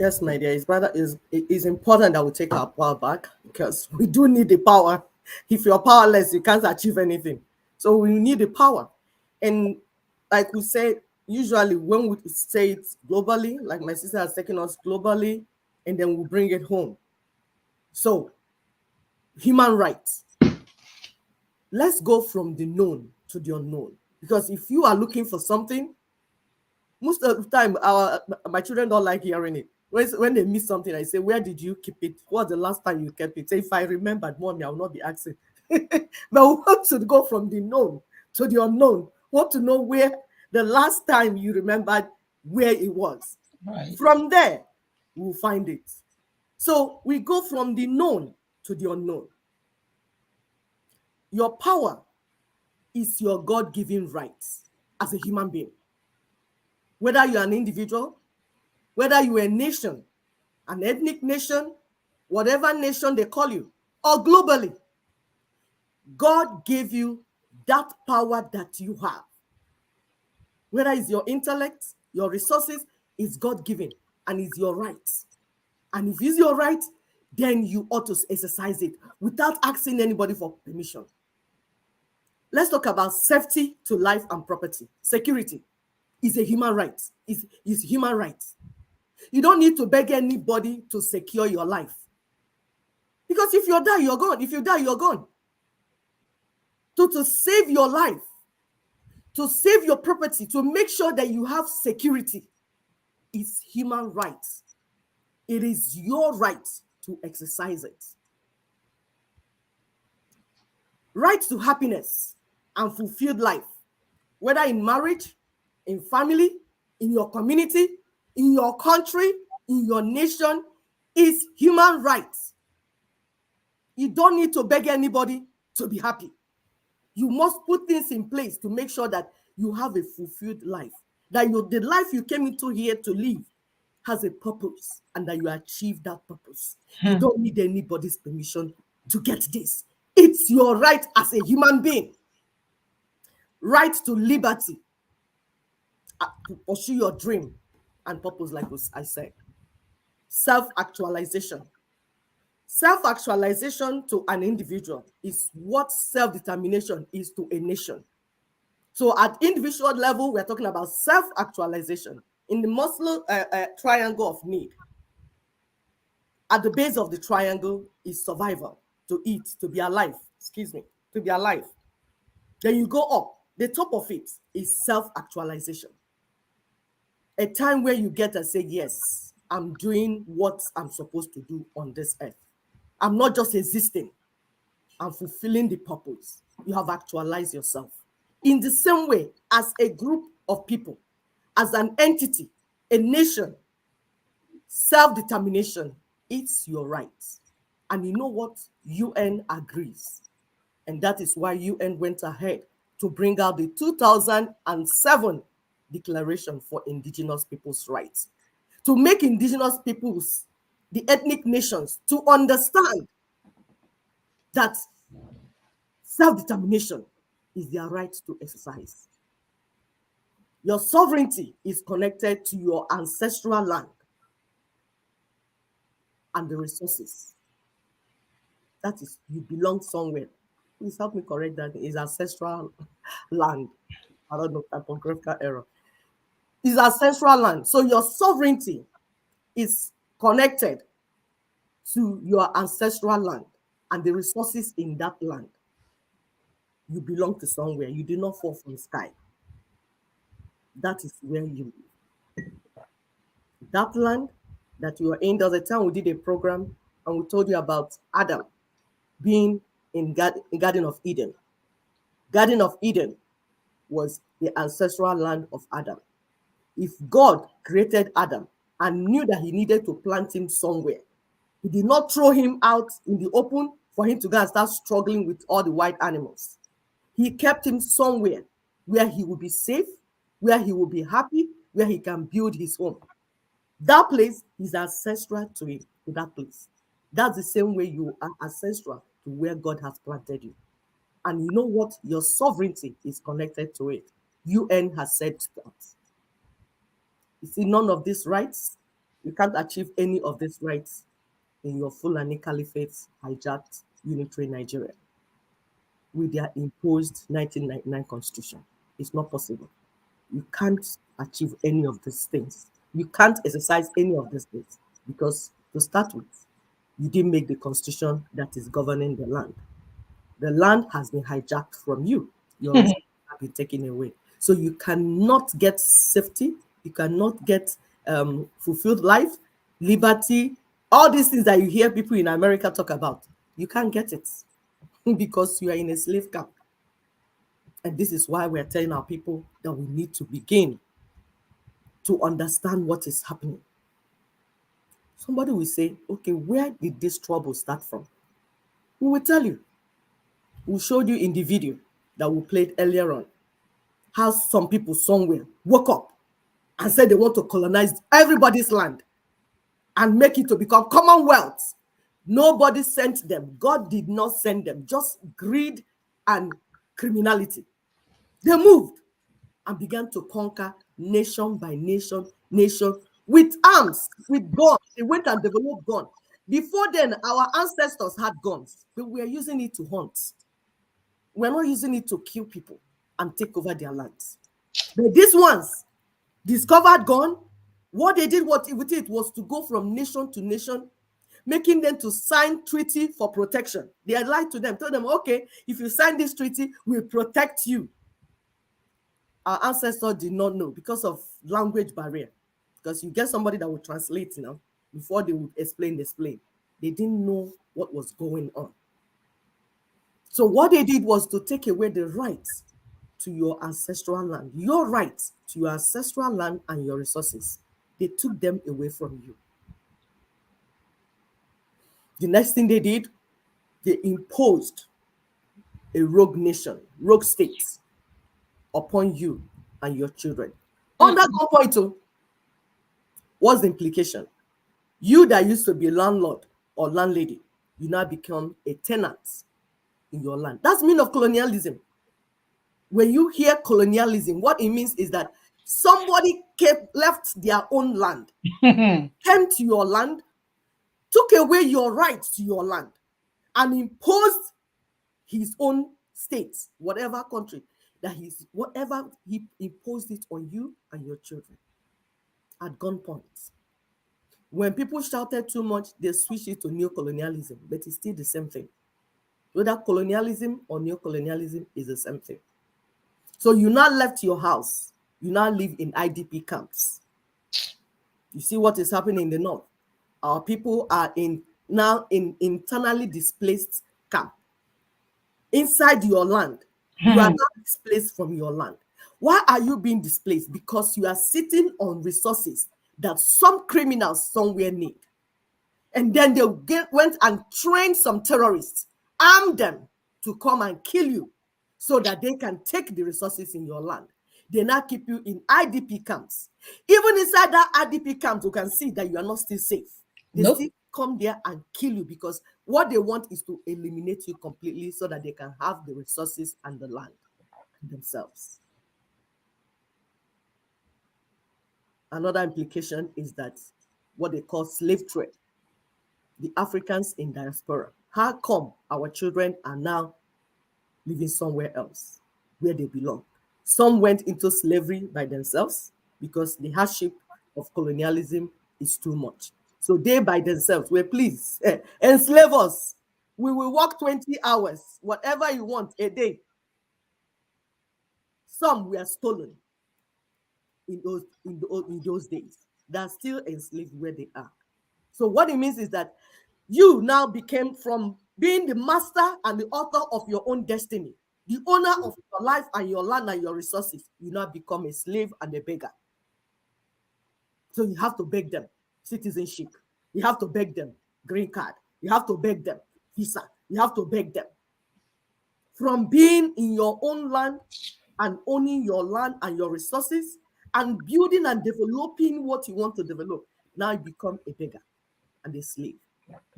Yes, my dear, it is important that we take our power back, because we do need the power. If you're powerless, you can't achieve anything. So we need the power. And like we said, usually when we say it globally, like my sister has taken us globally, and then we bring it home. So, human rights. Let's go from the known to the unknown. Because if you are looking for something, most of the time, my children don't like hearing it. When they miss something, I say, where did you keep it? What was the last time you kept it? Say, if I remembered, Mommy, I will not be asking. But we want to go from the known to the unknown. We want to know where the last time you remembered where it was. Right. From there, we'll find it. So we go from the known to the unknown. Your power is your God-given rights as a human being. Whether you're an individual, whether you're a nation, an ethnic nation, whatever nation they call you, or globally, God gave you that power that you have. Whether it's your intellect, your resources, it's God-given and it's your right. And if it's your right, then you ought to exercise it without asking anybody for permission. Let's talk about safety to life and property. Security is a human right. Is human right. You don't need to beg anybody to secure your life. Because if you die, you're gone. If you die, you're gone. To save your life, to save your property, to make sure that you have security is human rights. It is your right to exercise it. Right to happiness and fulfilled life, whether in marriage, in family, in your community, in your country, in your nation, is human rights. You don't need to beg anybody to be happy. You must put things in place to make sure that you have a fulfilled life, that the life you came into here to live has a purpose, and that you achieve that purpose. You don't need anybody's permission to get this. It's your right as a human being. Right to liberty, to pursue your dream and purpose, like I said. Self-actualization. Self-actualization to an individual is what self-determination is to a nation. So at individual level, we're talking about self-actualization. In the Maslow triangle of need, at the base of the triangle is survival, to eat, to be alive, to be alive. Then you go up. The top of it is self-actualization. A time where you get to say, yes, I'm doing what I'm supposed to do on this earth. I'm not just existing, I'm fulfilling the purpose. You have actualized yourself. In the same way, as a group of people, as an entity, a nation, self-determination, it's your right. And you know what? UN agrees. And that is why UN went ahead to bring out the 2007 Declaration for Indigenous Peoples' Rights, to make indigenous peoples, the ethnic nations, to understand that self-determination is their right to exercise. Your sovereignty is connected to your ancestral land and the resources. That is, you belong somewhere. Please help me correct that. It's ancestral land. I don't know, typographical error. It's ancestral land. So your sovereignty is connected to your ancestral land and the resources in that land. You belong to somewhere. You did not fall from the sky. That is where you live. That land that you are in, there was a time we did a program and we told you about Adam being in Garden of Eden. Garden of Eden was the ancestral land of Adam. If God created Adam and knew that he needed to plant him somewhere, he did not throw him out in the open for him to go and start struggling with all the wild animals. He kept him somewhere where he would be safe, where he will be happy, where he can build his home. That place is ancestral to him, to that place. That's the same way you are ancestral to where God has planted you. And you know what? Your sovereignty is connected to it. UN has said that. You see, none of these rights, you can't achieve any of these rights in your Fulani Caliphate hijacked unitary Nigeria with their imposed 1999 constitution. It's not possible. You can't achieve any of these things. You can't exercise any of these things because, to start with, you didn't make the constitution that is governing the land. The land has been hijacked from you. Your resources have been taken away. So you cannot get safety. You cannot get fulfilled life, liberty, all these things that you hear people in America talk about. You can't get it because you are in a slave camp. And this is why we're telling our people that we need to begin to understand what is happening. Somebody will say, okay, where did this trouble start from? We will tell you. We showed you in the video that we played earlier on how some people somewhere woke up and said they want to colonize everybody's land and make it to become commonwealth. Nobody sent them. God did not send them. Just greed and criminality. They moved and began to conquer nation by nation with arms, with guns. They went and developed guns. Before then, our ancestors had guns, but we are using it to hunt. We're not using it to kill people and take over their lands. But these ones discovered gun. What they did with it was to go from nation to nation, making them to sign treaty for protection. They had lied to them, told them, okay, if you sign this treaty, we'll protect you. Our ancestors did not know because of language barrier. Because you get somebody that will translate, before they would explain. They didn't know what was going on. So what they did was to take away the rights to your ancestral land, your rights to your ancestral land and your resources. They took them away from you. The next thing they did, they imposed a rogue nation, rogue states upon you and your children. On that gunpoint, what's the implication? You that used to be landlord or landlady, you now become a tenant in your land. That's the meaning of colonialism. When you hear colonialism, what it means is that somebody left their own land, came to your land, took away your rights to your land, and imposed his own state, whatever country whatever he imposed it on you and your children at gunpoint. When people shouted too much, they switched it to neocolonialism, but it's still the same thing. Whether colonialism or neocolonialism is the same thing. So you now left your house. You now live in IDP camps. You see what is happening in the north. Our people are now in internally displaced camp. Inside your land, you are not displaced from your land. Why are you being displaced? Because you are sitting on resources that some criminals somewhere need. And then they went and trained some terrorists, armed them to come and kill you so that they can take the resources in your land. They now keep you in IDP camps. Even inside that IDP camp, you can see that you are not still safe. They still come there and kill you because what they want is to eliminate you completely so that they can have the resources and the land themselves. Another implication is that what they call slave trade. The Africans in diaspora. How come our children are now living somewhere else where they belong? Some went into slavery by themselves because the hardship of colonialism is too much. So they by themselves were, please enslave us. We will work 20 hours, whatever you want a day. Some were stolen in those days. They are still enslaved where they are. So what it means is that you now became, from being the master and the author of your own destiny, the owner of your life and your land and your resources, you now become a slave and a beggar. So you have to beg them citizenship. You have to beg them green card. You have to beg them visa. You have to beg them. From being in your own land and owning your land and your resources and building and developing what you want to develop, now you become a beggar and a slave.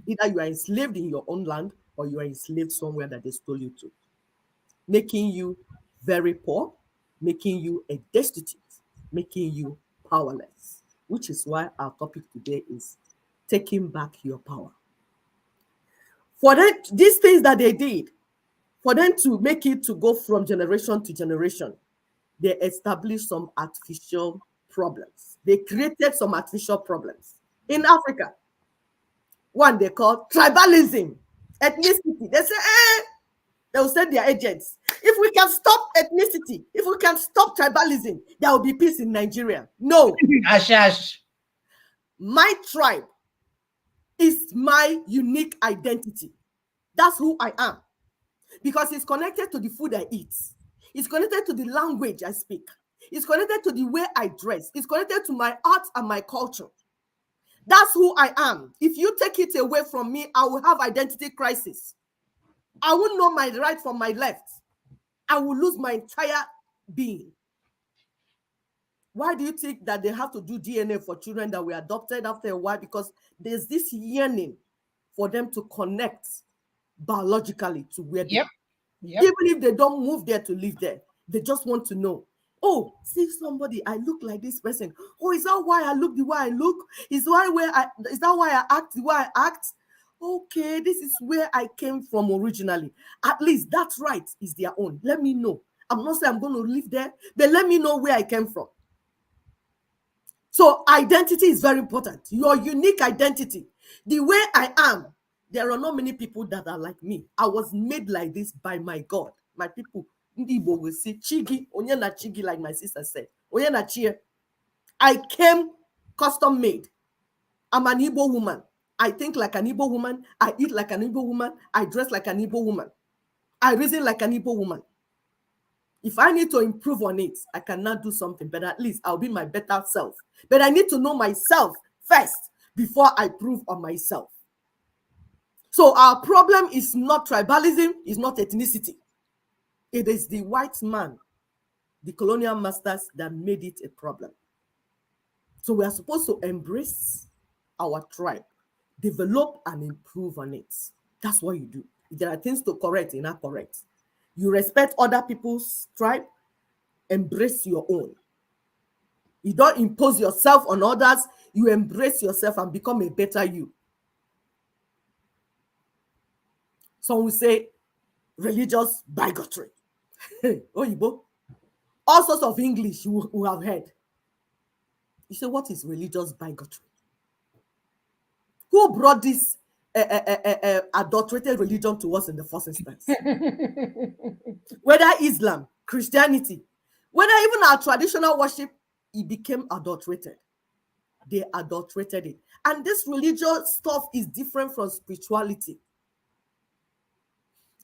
Either you are enslaved in your own land or you are enslaved somewhere that they stole you to, making you very poor, making you a destitute, making you powerless, which is why our topic today is taking back your power. For them, these things that they did, for them to make it to go from generation to generation, they established some artificial problems. They created some artificial problems in Africa. One they call tribalism, ethnicity. They say, they will send their agents. If we can stop ethnicity, if we can stop tribalism, there will be peace in Nigeria. No. Ashash. My tribe is my unique identity. That's who I am. Because it's connected to the food I eat. It's connected to the language I speak. It's connected to the way I dress. It's connected to my art and my culture. That's who I am. If you take it away from me, I will have identity crisis. I won't know my right from my left. I will lose my entire being. Why do you think that they have to do DNA for children that were adopted after a while? Because there's this yearning for them to connect biologically to where they are. Even if they don't move there to live there, they just want to know, oh, see somebody, I look like this person. Oh, is that why I look the way I look? Is that why I act the way I act? Okay, this is where I came from originally. At least that right is their own. Let me know. I'm not saying I'm going to live there, but let me know where I came from. So identity is very important. Your unique identity. The way I am, there are not many people that are like me. I was made like this by my God. My people, Ndi Igbo will say, Chigi, onye na Chigi, like my sister said. Onye na Chie. I came custom made. I'm an Igbo woman. I think like an Igbo woman. I eat like an Igbo woman. I dress like an Igbo woman. I reason like an Igbo woman. If I need to improve on it, I cannot do something, but at least I'll be my better self. But I need to know myself first before I prove on myself. So our problem is not tribalism, it's not ethnicity. It is the white man, the colonial masters, that made it a problem. So we are supposed to embrace our tribe, develop and improve on it. That's what you do. If there are things to correct, you're not correct. You respect other people's tribe, embrace your own. You don't impose yourself on others, you embrace yourself and become a better you. Some will say religious bigotry. Oyibo. All sorts of English you have heard. You say, what is religious bigotry? Who brought this adulterated religion to us in the first instance? Whether Islam, Christianity, whether even our traditional worship, it became adulterated. They adulterated it. And this religious stuff is different from spirituality.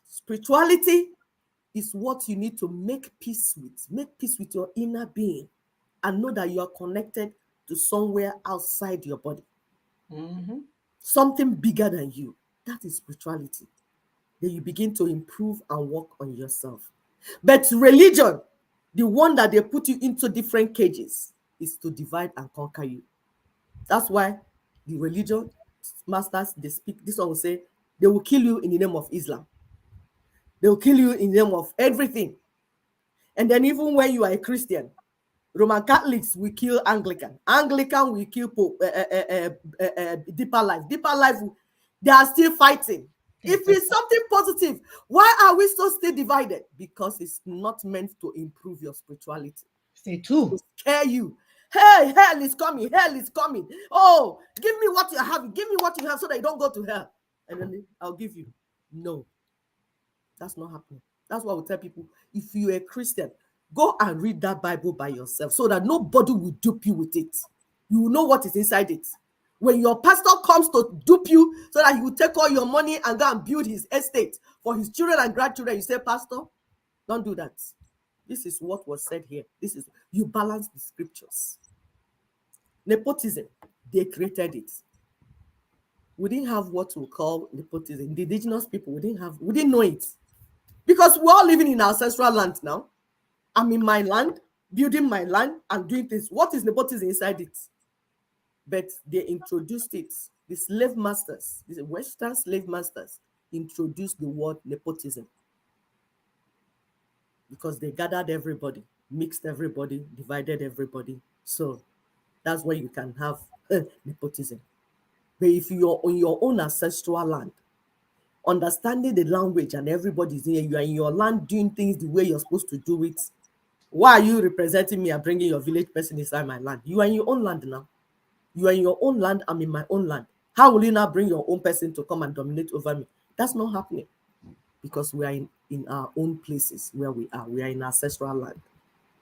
Spirituality is what you need to make peace with your inner being, and know that you are connected to somewhere outside your body. Something bigger than you. That is spirituality. Then you begin to improve and work on yourself. But religion, the one that they put you into different cages, is to divide and conquer you. That's why the religion masters, they speak, this one will say, they will kill you in the name of Islam. They will kill you in the name of everything. And then even when you are a Christian, Roman Catholics will kill Anglican. Anglican will kill Pope, Deeper Life. Deeper Life, they are still fighting. If it's something positive, why are we so still divided? Because it's not meant to improve your spirituality. Say two. To scare you. Hey, hell is coming. Hell is coming. Oh, give me what you have. Give me what you have so that you don't go to hell. And then I'll give you. No, that's not happening. That's why we tell people, if you're a Christian, go and read that Bible by yourself so that nobody will dupe you with it. You will know what is inside it. When your pastor comes to dupe you so that he will take all your money and go and build his estate for his children and grandchildren, you say, Pastor, don't do that. This is what was said here. This is, you balance the scriptures. Nepotism, they created it. We didn't have what we call nepotism. The indigenous people, we didn't know it. Because we're all living in our ancestral land now. I'm in my land, building my land and doing things. What is nepotism inside it? But they introduced it. The slave masters, the Western slave masters, introduced the word nepotism. Because they gathered everybody, mixed everybody, divided everybody. So that's where you can have nepotism. But if you're on your own ancestral land, understanding the language and everybody's here, you are in your land doing things the way you're supposed to do it. Why are you representing me and bringing your village person inside my land? You are in your own land now. You are in your own land, I'm in my own land. How will you now bring your own person to come and dominate over me? That's not happening, because we are in our own places where we are. We are in ancestral land.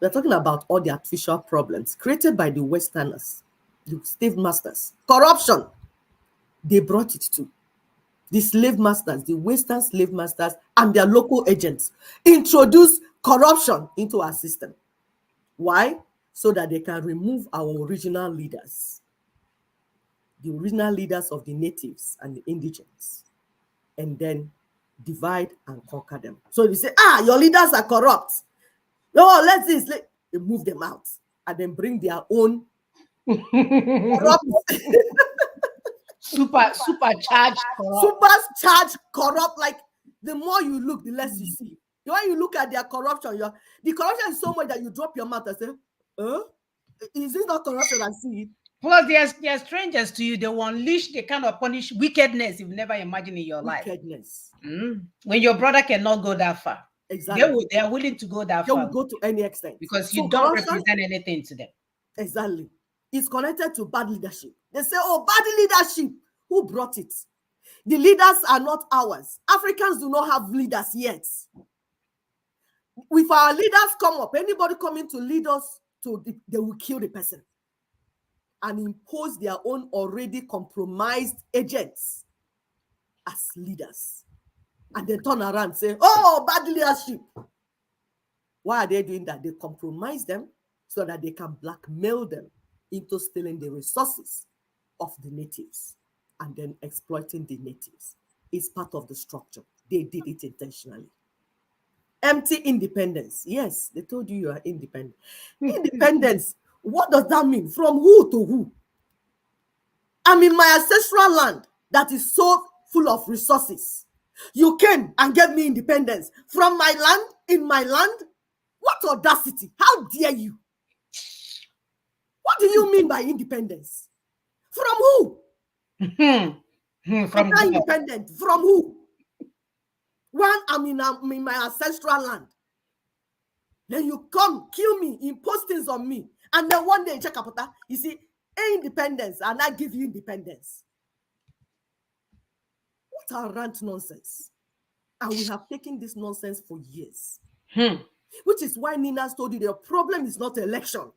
We're talking about all the artificial problems created by the Westerners, the slave masters. Corruption, they brought it to. The slave masters, the Western slave masters and their local agents introduce corruption into our system. Why? So that they can remove our original leaders, the original leaders of the natives and the indigents, and then divide and conquer them. So they say, your leaders are corrupt. No, let's move them out and then bring their own corrupt, supercharged corrupt. Like, the more you look, the less you see. When you look at their corruption, the corruption is so much that you drop your mouth and say, is this not corruption I see? Plus, they are strangers to you. They will unleash the kind of punish wickedness you've never imagined in your life. When your brother cannot go that far. Exactly. They are willing to go that far. They will go to any extent. Because you don't represent anything to them. Exactly. It's connected to bad leadership. They say, bad leadership. Who brought it? The leaders are not ours. Africans do not have leaders yet. If our leaders come up, anybody coming to lead us, they will kill the person and impose their own already compromised agents as leaders. And they turn around and say, bad leadership. Why are they doing that? They compromise them so that they can blackmail them into stealing the resources of the natives and then exploiting the natives. It's part of the structure. They did it intentionally. Empty independence. Yes, they told you are independent. Independence, what does that mean? From who to who? I'm in my ancestral land that is so full of resources. You came and gave me independence from my land, in my land. What audacity? How dare you? What do you mean by independence? From who? From independent. From who? When I'm in my ancestral land. Then you come, kill me, impose things on me. And then one day, check up, you see, independence, and I give you independence. What a rant nonsense. And we have taken this nonsense for years. Which is why Nina's told you your problem is not election.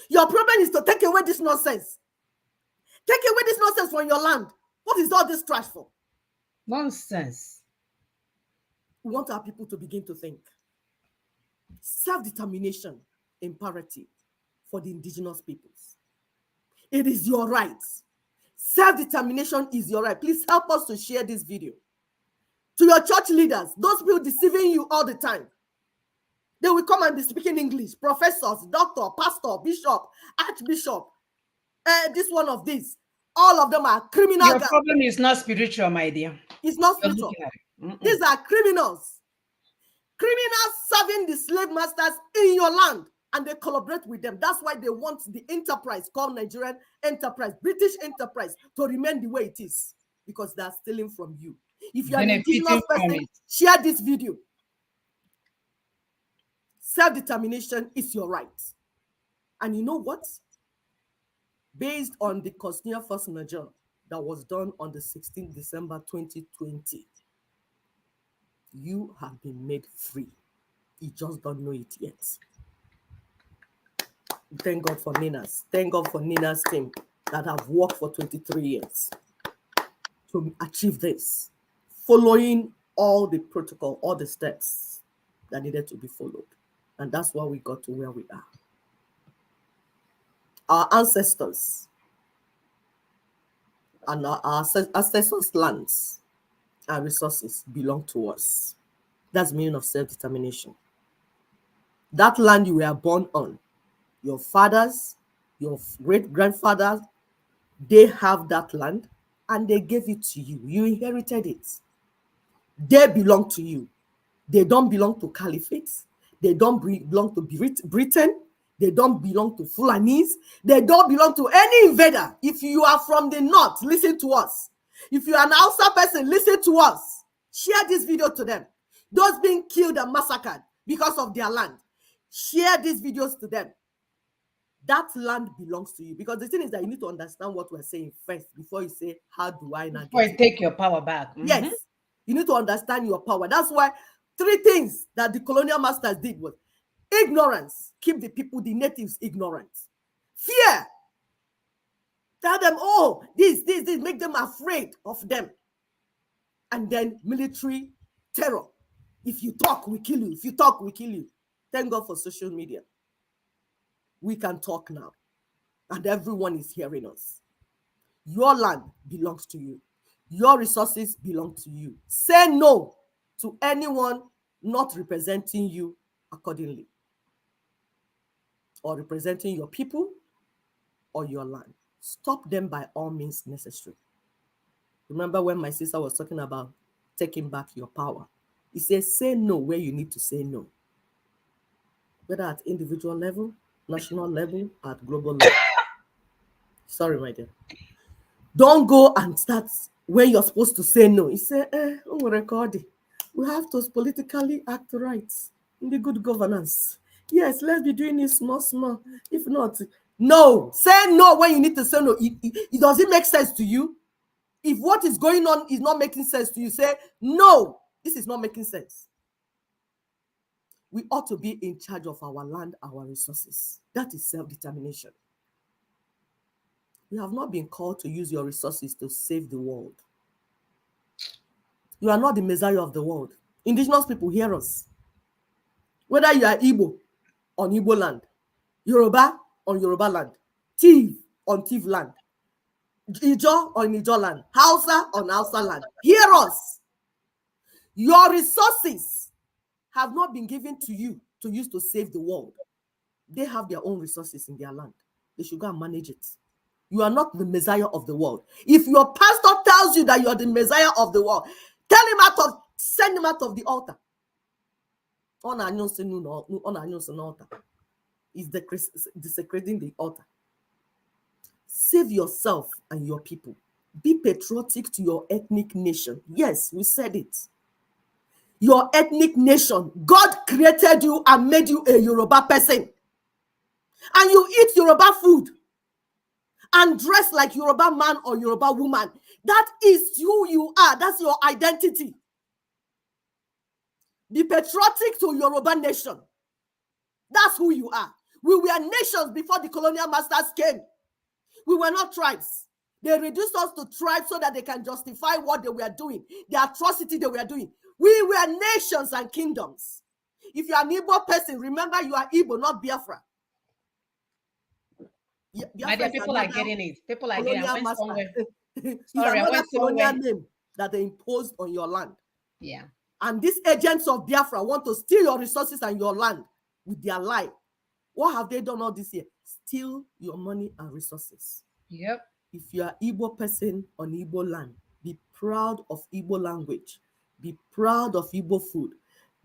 Your problem is to take away this nonsense. Take away this nonsense from your land. What is all this trash for? Nonsense. We want our people to begin to think. Self-determination imperative for the indigenous peoples. It is your right. Self-determination is your right. Please help us to share this video. To your church leaders, those people deceiving you all the time. They will come and be speaking English. Professors, doctor, pastor, bishop, archbishop. This one of these. All of them are criminal. Your problem is not spiritual, my dear. It's not spiritual. These are criminals. Criminals serving the slave masters in your land, and they collaborate with them. That's why they want the enterprise called Nigerian enterprise, British enterprise, to remain the way it is, because they are stealing from you. If you are an indigenous person, share this video. Self-determination is your right. And you know what? Based on the Constitutional Force Majeure that was done on the 16th December 2020, you have been made free. You just don't know it yet. Thank God for Nina's. Thank God for Nina's team that have worked for 23 years to achieve this, following all the protocol, all the steps that needed to be followed. And that's why we got to where we are. Our ancestors and our ancestors' lands and resources belong to us. That's the meaning of self-determination. That land you were born on, your fathers, your great-grandfathers, they have that land and they gave it to you. You inherited it. They belong to you. They don't belong to Caliphate. They don't belong to Britain. They don't belong to Fulanese. They don't belong to any invader. If you are from the north, listen to us. If you are an Hausa person, listen to us. Share this video to them. Those being killed and massacred because of their land. Share these videos to them. That land belongs to you. Because the thing is that you need to understand what we're saying first before you say, how do I now get it? Take your power back. Yes. You need to understand your power. That's why 3 things that the colonial masters did was ignorance, keep the people, the natives ignorant. Fear, tell them, oh, this, make them afraid of them. And then military terror. If you talk, we kill you. If you talk, we kill you. Thank God for social media. We can talk now. And everyone is hearing us. Your land belongs to you. Your resources belong to you. Say no to anyone not representing you accordingly, or representing your people or your land. Stop them by all means necessary. Remember when my sister was talking about taking back your power? He says, say no where you need to say no. Whether at individual level, national level, at global level. Sorry, my dear. Don't go and start when you're supposed to say no. He said, we have to politically act right in the good governance. Yes, let's be doing it small. If not, no. Say no when you need to say no. It does it make sense to you? If what is going on is not making sense to you, say, no, this is not making sense. We ought to be in charge of our land, our resources. That is self-determination. You have not been called to use your resources to save the world. You are not the Messiah of the world. Indigenous people, hear us. Whether you are Igbo on Igbo land, Yoruba on Yoruba land, Tiv on Tiv land, Ijo on Ijo land, Hausa on Hausa land, hear us. Your resources have not been given to you to use to save the world. They have their own resources in their land. They should go and manage it. You are not the Messiah of the world. If your pastor tells you that you are the Messiah of the world, send him out of the altar. Is desecrating the altar. Save yourself and your people. Be patriotic to your ethnic nation. Yes, we said it. Your ethnic nation. God created you and made you a Yoruba person. And you eat Yoruba food and dress like Yoruba man or Yoruba woman. That is who you are. That's your identity. Be patriotic to Yoruba nation. That's who you are. We were nations before the colonial masters came. We were not tribes. They reduced us to tribes so that they can justify what they were doing, the atrocity they were doing. We were nations and kingdoms. If you are an Igbo person, remember you are Igbo, not Biafra. My dear, Biafra is people are another getting it. People are getting. I colonial went master. somewhere. It's Sorry, I another went colonial somewhere. name that they imposed on your land. Yeah. And these agents of Biafra want to steal your resources and your land with their lie. What have they done all this year? Steal your money and resources. Yep. If you are Igbo person on Igbo land, be proud of Igbo language. Be proud of Igbo food.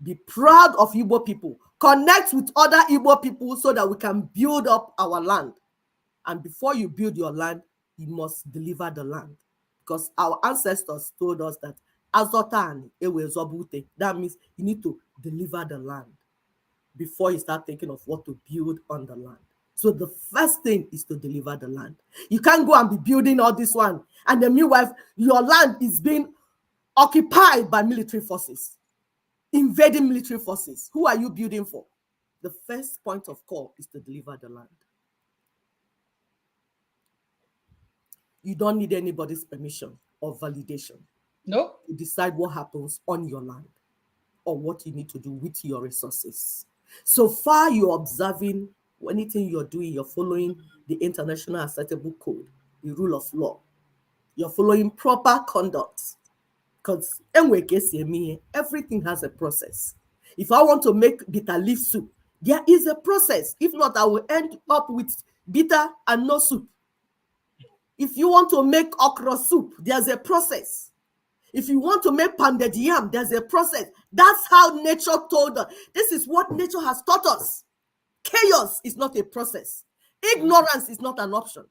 Be proud of Igbo people. Connect with other Igbo people so that we can build up our land. And before you build your land, you must deliver the land. Because our ancestors told us that Azotan ewe zobute. That means you need to deliver the land before you start thinking of what to build on the land. So the first thing is to deliver the land. You can't go and be building all this one, and then meanwhile, your land is being occupied by military forces, invading military forces. Who are you building for? The first point of call is to deliver the land. You don't need anybody's permission or validation Nope. to decide what happens on your land or what you need to do with your resources. So far, you're observing anything you're doing, you're following the International Acceptable Code, the rule of law. You're following proper conduct. Because everything has a process. If I want to make bitter leaf soup, there is a process. If not, I will end up with bitter and no soup. If you want to make okra soup, there's a process. If you want to make pounded yam, there's a process. That's how nature told us. This is what nature has taught us. Chaos is not a process. Ignorance is not an option.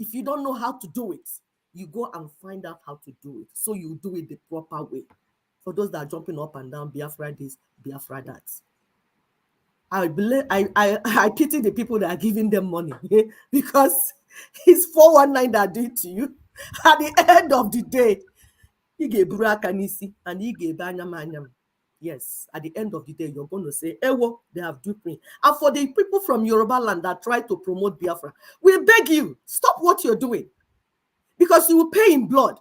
If you don't know how to do it, you go and find out how to do it. So you do it the proper way. For those that are jumping up and down, Biafra this, Biafra that. I pity the people that are giving them money because it's 419 that do it to you. At the end of the day, you get Burakanisi and you get Banyamanyam. Yes, at the end of the day, you're going to say, Ewo, they have duped me. And for the people from Yoruba land that try to promote Biafra, we beg you, stop what you're doing. Because you will pay in blood.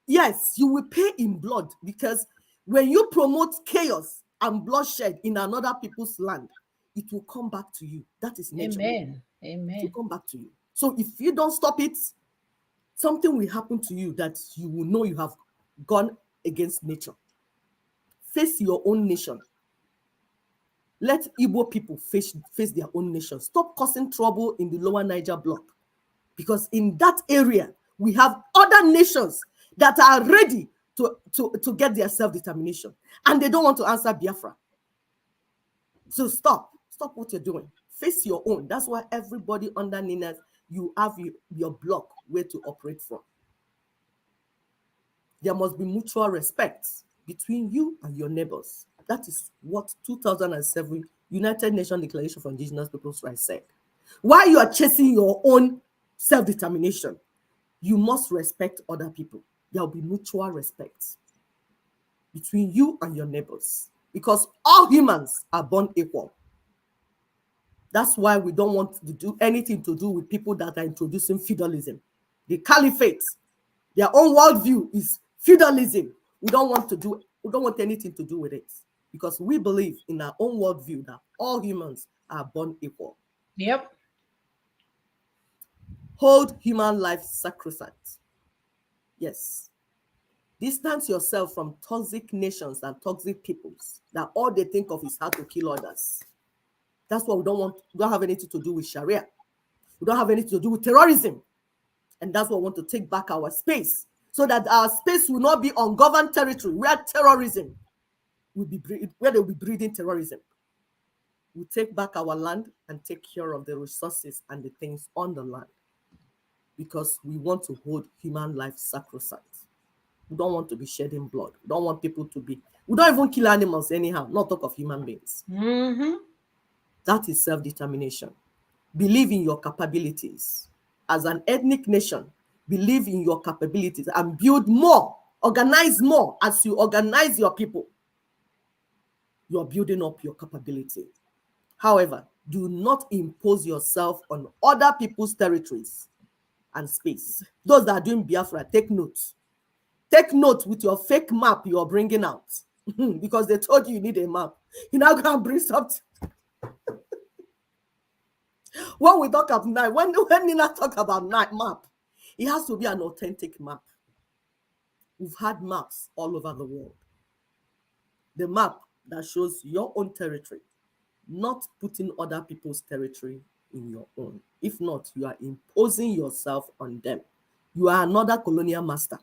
Yes, you will pay in blood because when you promote chaos and bloodshed in another people's land, it will come back to you. That is nature. Amen. It Amen. will come back to you. So if you don't stop it, something will happen to you that you will know you have gone against nature. Face your own nation. Let Igbo people face their own nation. Stop causing trouble in the lower Niger block. Because in that area, we have other nations that are ready to get their self-determination. And they don't want to answer Biafra. So stop what you're doing. Face your own. That's why everybody under Ninas, you have your block where to operate from. There must be mutual respect between you and your neighbors. That is what 2007 United Nations Declaration for Indigenous Peoples' Rights said. While you are chasing your own self-determination, you must respect other people. There will be mutual respect between you and your neighbors because all humans are born equal. That's why we don't want to do anything to do with people that are introducing feudalism. The caliphate, their own worldview is feudalism. We don't want anything to do with it because we believe in our own worldview that all humans are born equal. Yep. Hold human life sacrosanct. Yes. Distance yourself from toxic nations and toxic peoples that all they think of is how to kill others. That's what we don't want. We don't have anything to do with Sharia. We don't have anything to do with terrorism. And that's what we want to take back our space so that our space will not be ungoverned territory where terrorism will be, where they will be breeding terrorism. We take back our land and take care of the resources and the things on the land because we want to hold human life sacrosanct. We don't want to be shedding blood. We don't want people to be, we don't even kill animals anyhow, not talk of human beings. Mm-hmm. That is self-determination. Believe in your capabilities. As an ethnic nation, believe in your capabilities and build more, organize more. As you organize your people, you're building up your capability. However, do not impose yourself on other people's territories and space. Those that are doing Biafra, take notes. Take note with your fake map you're bringing out. Because they told you need a map. You now go and bring something. When we talk about night, when Nina talk about night map, it has to be an authentic map. We've had maps all over the world. The map that shows your own territory, not putting other people's territory in your own. If not, you are imposing yourself on them. You are another colonial master.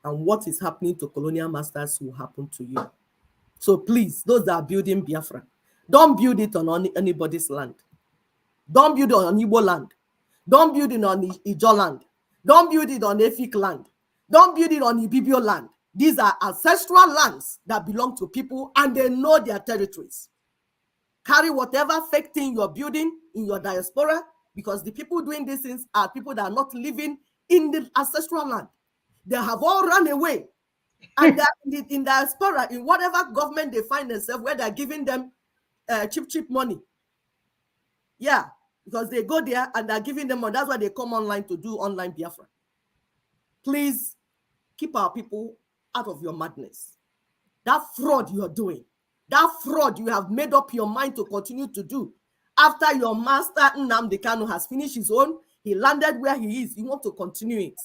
And what is happening to colonial masters will happen to you. So please, those that are building Biafra, don't build it on anybody's land. Don't build it on Igbo land. Don't build it on Ijo land. Don't build it on Efik land. Don't build it on Ibibio land. These are ancestral lands that belong to people and they know their territories. Carry whatever fake thing you're building in your diaspora, because the people doing these things are people that are not living in the ancestral land. They have all run away. And they're in diaspora, in whatever government they find themselves, where they're giving them cheap money. Yeah, because they go there and they're giving them money. That's why they come online to do online Biafra. Please keep our people out of your madness. That fraud you're doing, that fraud you have made up your mind to continue to do. After your master Nnamdi Kanu has finished his own, he landed where he is. You want to continue it.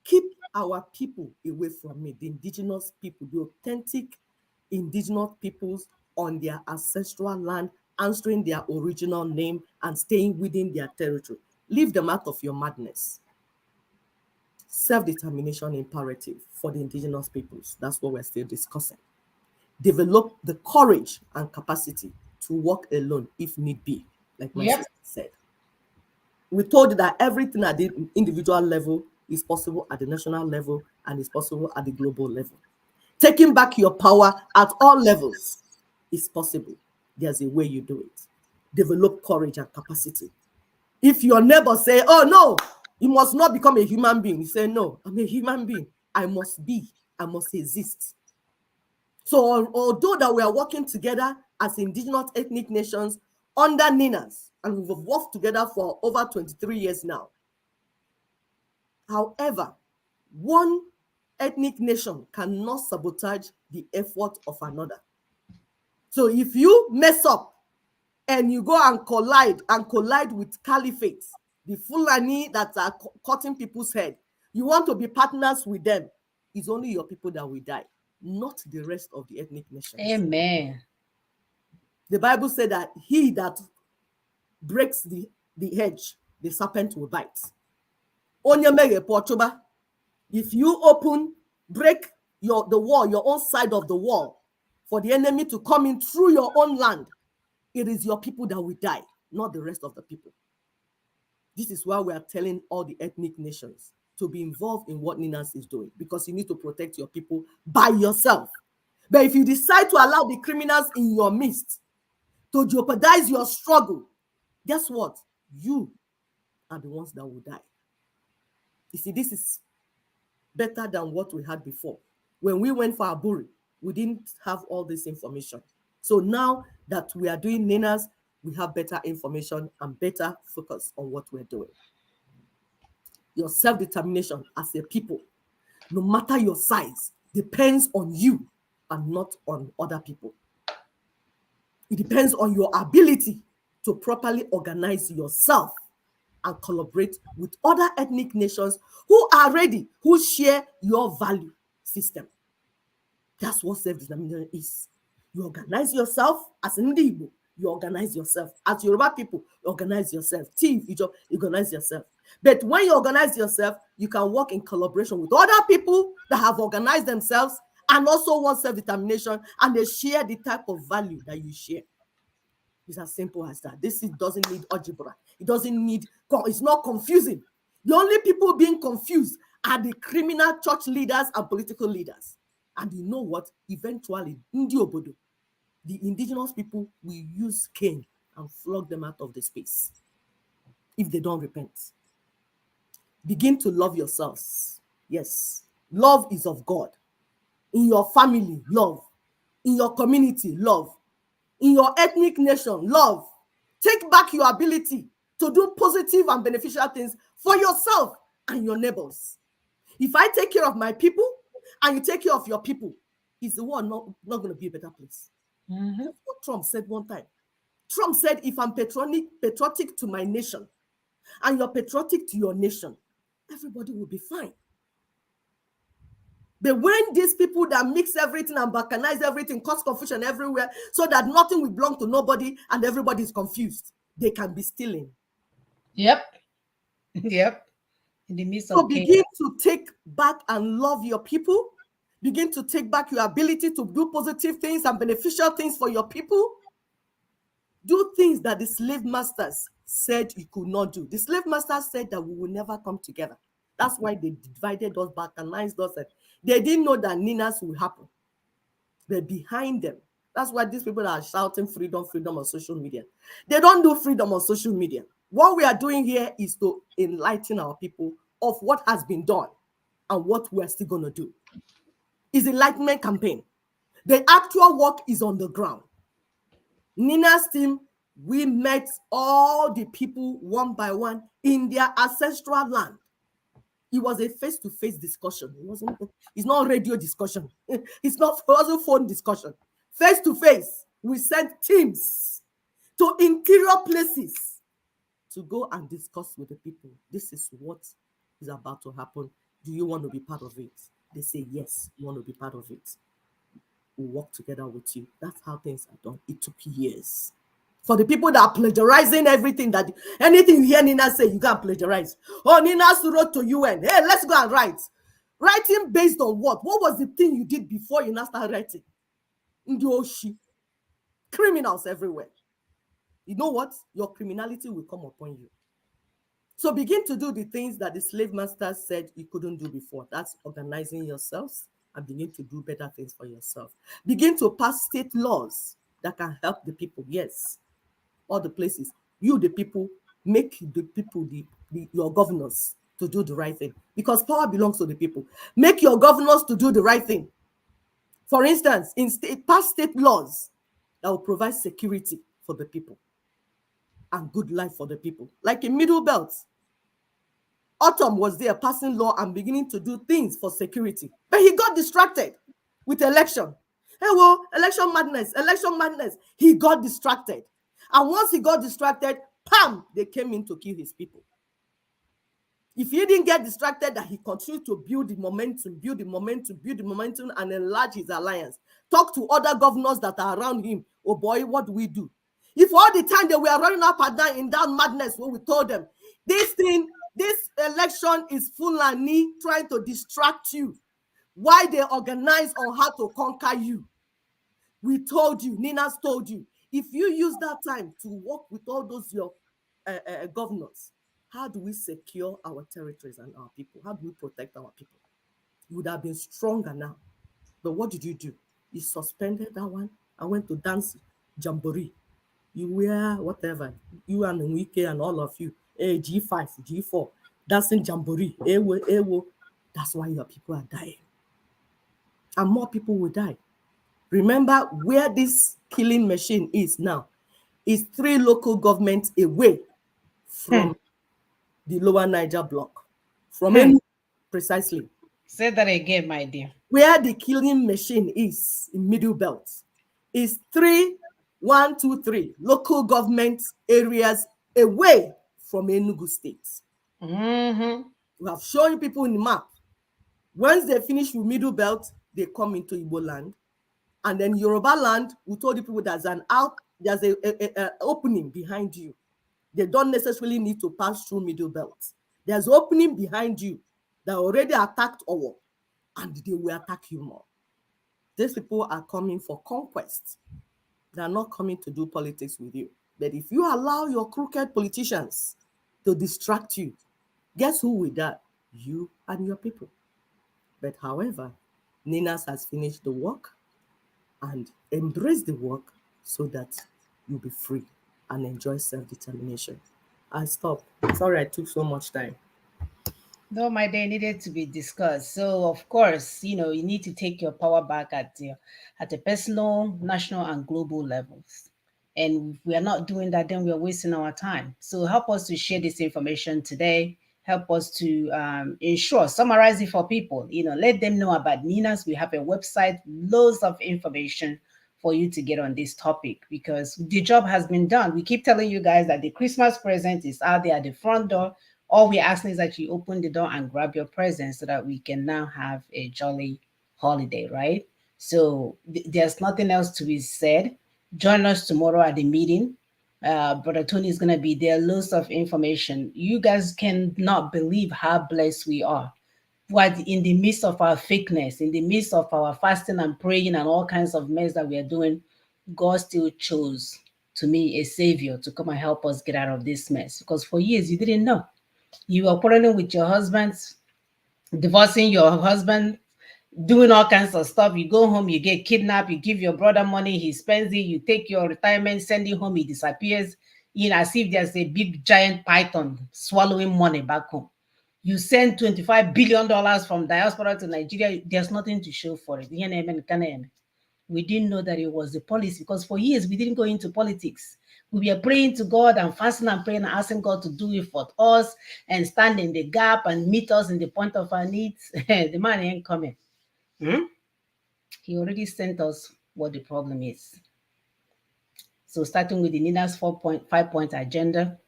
Keep our people away from it, the indigenous people, the authentic indigenous peoples on their ancestral land, answering their original name and staying within their territory. Leave them out of your madness. Self-determination imperative for the indigenous peoples. That's what we're still discussing. Develop the courage and capacity to work alone if need be, like my sister said. We told you that everything at the individual level is possible at the national level and is possible at the global level. Taking back your power at all levels is possible. There's a way you do it. Develop courage and capacity. If your neighbor say, oh no, you must not become a human being. You say, no, I'm a human being. I must be, I must exist. So although that we are working together as indigenous ethnic nations under NINAS, and we've worked together for over 23 years now. However, one ethnic nation cannot sabotage the effort of another. So if you mess up and you go and collide with caliphates, the Fulani that are cutting people's head, you want to be partners with them, it's only your people that will die, not the rest of the ethnic nations. Amen. The Bible said that he that breaks the hedge, the serpent will bite. If you break the wall, your own side of the wall, for the enemy to come in through your own land, it is your people that will die, not the rest of the people. This is why we are telling all the ethnic nations to be involved in what NINAS is doing, because you need to protect your people by yourself. But if you decide to allow the criminals in your midst to jeopardize your struggle, guess what? You are the ones that will die. You see, this is better than what we had before. When we went for Aburi, we didn't have all this information. So now that we are doing NINAS, we have better information and better focus on what we're doing. Your self-determination as a people, no matter your size, depends on you and not on other people. It depends on your ability to properly organize yourself and collaborate with other ethnic nations who are ready, who share your value system. That's what self-determination is. You organize yourself as an Igbo. You organize yourself. As Yoruba people, you organize yourself. Team, you organize yourself. But when you organize yourself, you can work in collaboration with other people that have organized themselves and also want self-determination, and they share the type of value that you share. It's as simple as that. This doesn't need algebra. It doesn't need, it's not confusing. The only people being confused are the criminal church leaders and political leaders. And you know what? Eventually, Ndiobodo, the indigenous people will use cane and flog them out of the space if they don't repent. Begin to love yourselves. Yes, love is of God. In your family, love. In your community, love. In your ethnic nation, love. Take back your ability to do positive and beneficial things for yourself and your neighbors. If I take care of my people and you take care of your people, is the world not going to be a better place? Mm-hmm. That's what Trump said one time. Trump said, if I'm patriotic to my nation and you're patriotic to your nation, everybody will be fine. But when these people that mix everything and balkanize everything, cause confusion everywhere, so that nothing will belong to nobody and everybody is confused, they can be stealing. Yep. Yep. In the midst So of chaos. begin to take back and love your people. Begin to take back your ability to do positive things and beneficial things for your people. Do things that the slave masters said you could not do. The slave masters said that we will never come together. That's why they divided us, balkanized us. And they didn't know that Ninas will happen. They're behind them. That's why these people are shouting freedom, freedom on social media. They don't do freedom on social media. What we are doing here is to enlighten our people of what has been done and what we're still going to do. It's enlightenment campaign. The actual work is on the ground. Nina's team, we met all the people one by one in their ancestral land. It was a face-to-face discussion. It's not radio discussion. It wasn't phone discussion. Face-to-face, we sent teams to interior places to go and discuss with the people. This is what is about to happen. Do you want to be part of it? They say, yes, we want to be part of it. We'll work together with you. That's how things are done. It took years. For the people that are plagiarizing everything, that anything you hear Nina say, you can't plagiarize. Oh, Nina's wrote to UN. Hey, let's go and write. Writing based on what? What was the thing you did before you now start writing? Ndioshi. Criminals everywhere. You know what? Your criminality will come upon you. So begin to do the things that the slave masters said you couldn't do before. That's organizing yourselves and begin to do better things for yourself. Begin to pass state laws that can help the people. Yes, all the places. You, the people, make the people your governors to do the right thing, because power belongs to the people. Make your governors to do the right thing. For instance, pass state laws that will provide security for the people and good life for the people. Like in Middle Belt, Autumn was there passing law and beginning to do things for security. But he got distracted with election. Hey, well, election madness, election madness. He got distracted. And once he got distracted, pam, they came in to kill his people. If he didn't get distracted, that he continued to build the momentum, and enlarge his alliance. Talk to other governors that are around him. Oh boy, what do we do? If all the time they were running up and down in that madness, when we told them, this election is Fulani trying to distract you. Why they organize on how to conquer you? We told you, Nina's told you. If you use that time to work with all those your governors, how do we secure our territories and our people? How do we protect our people? You would have been stronger now. But what did you do? You suspended that one and went to dance jamboree. You wear whatever, you and Nwike and all of you, G5, G4, dancing jamboree, ewo. That's why your people are dying. And more people will die. Remember where this killing machine is now. Is 3 local governments away from the lower Niger block. From Enugu, precisely. Say that again, my dear. Where the killing machine is in Middle Belt is 3 local government areas away from Enugu State. Mm-hmm. We have shown people in the map. Once they finish with Middle Belt, they come into Igbo land. And then Yoruba land, we told the people there's an opening behind you. They don't necessarily need to pass through Middle Belt. There's opening behind you that already attacked Owo, and they will attack you more. These people are coming for conquest. They are not coming to do politics with you. But if you allow your crooked politicians to distract you, guess who will die? You and your people. But however, Ninas has finished the work and embraced the work so that you'll be free and enjoy self-determination. I stop. Sorry I took so much time. No, my day needed to be discussed. So, of course, you need to take your power back at the personal, national, and global levels. And if we are not doing that, then we are wasting our time. So help us to share this information today. Help us to ensure, summarize it for people. Let them know about Nina's. We have a website, loads of information for you to get on this topic because the job has been done. We keep telling you guys that the Christmas present is out there at the front door. All we're asking is that you open the door and grab your present so that we can now have a jolly holiday, right? So there's nothing else to be said. Join us tomorrow at the meeting. Brother Tony is going to be there. Loads of information. You guys cannot believe how blessed we are. What in the midst of our fakeness, in the midst of our fasting and praying and all kinds of mess that we are doing, God still chose to me a savior to come and help us get out of this mess. Because for years you didn't know. You were quarreling with your husband, divorcing your husband, doing all kinds of stuff. You go home, you get kidnapped, you give your brother money, he spends it, you take your retirement, send it home, he disappears. As if there's a big giant python swallowing money back home. You send $25 billion from diaspora to Nigeria, there's nothing to show for it. We didn't know that it was the policy because for years we didn't go into politics. We were praying to God and fasting and praying and asking God to do it for us and stand in the gap and meet us in the point of our needs. The man ain't coming. He already sent us what the problem is. So starting with the Nina's 5-point agenda,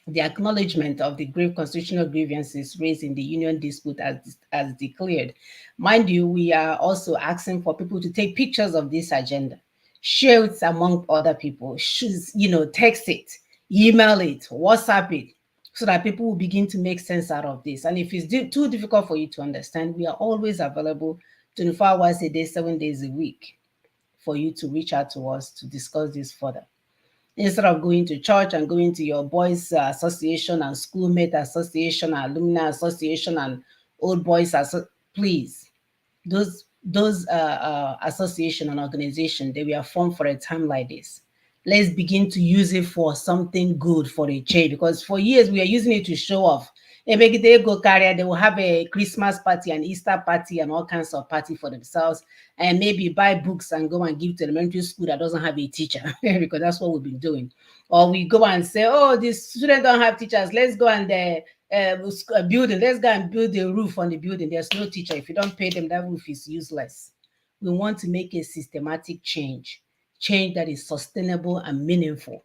the acknowledgement of the grave constitutional grievances raised in the union dispute as declared. Mind you, we are also asking for people to take pictures of this agenda, share it among other people, text it, email it, WhatsApp it, so that people will begin to make sense out of this. And if it's too difficult for you to understand, we are always available 24 hours a day, 7 days a week for you to reach out to us to discuss this further. Instead of going to church and going to your boys association and schoolmate association, alumni association and old boys, please, those association and organization, they were formed for a time like this. Let's begin to use it for something good for a change, because for years we are using it to show off. And maybe they go carrier, they will have a Christmas party and Easter party and all kinds of party for themselves, and maybe buy books and go and give to elementary school that doesn't have a teacher because that's what we've been doing. Or we go and say, oh, this student don't have teachers, let's go and a building, let's go and build a roof on the building. There's no teacher. If you don't pay them, that roof is useless. We want to make a systematic change that is sustainable and meaningful,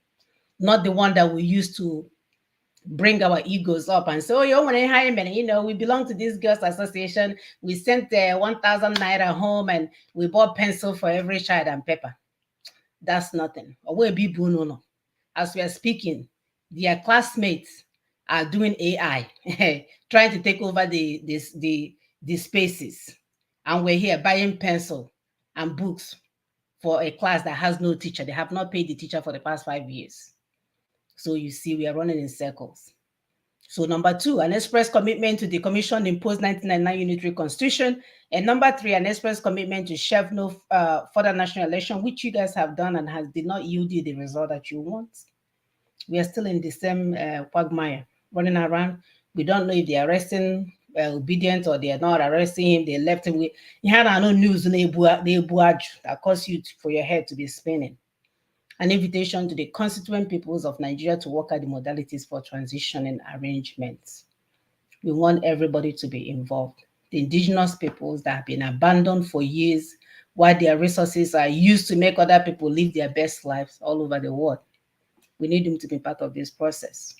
not the one that we use to bring our egos up and say, oh, you want to hire me? We belong to this girls association. We sent 1,000 naira home and we bought pencil for every child and paper. That's nothing. As we are speaking, their classmates are doing AI, trying to take over the spaces. And we're here buying pencil and books for a class that has no teacher. They have not paid the teacher for the past 5 years. So you see, we are running in circles. So number 2, an express commitment to the Commission imposed 1999 unitary constitution. And number 3, an express commitment to shelve no further national election, which you guys have done and did not yield you the result that you want. We are still in the same quagmire, running around. We don't know if they are arresting obedient or they are not arresting him. They left him. You had no news that caused you for your head to be spinning. An invitation to the constituent peoples of Nigeria to work out the modalities for transition and arrangements. We want everybody to be involved. The indigenous peoples that have been abandoned for years, while their resources are used to make other people live their best lives all over the world. We need them to be part of this process.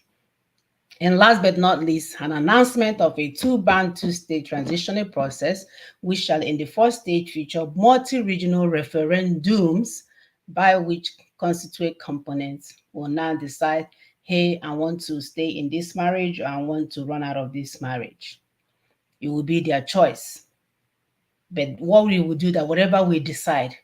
And last but not least, an announcement of a 2-band, 2-state transitional process, which shall in the first stage feature multi-regional referendums by which constituent components will now decide, hey, I want to stay in this marriage or I want to run out of this marriage. It will be their choice. But what we will do that whatever we decide,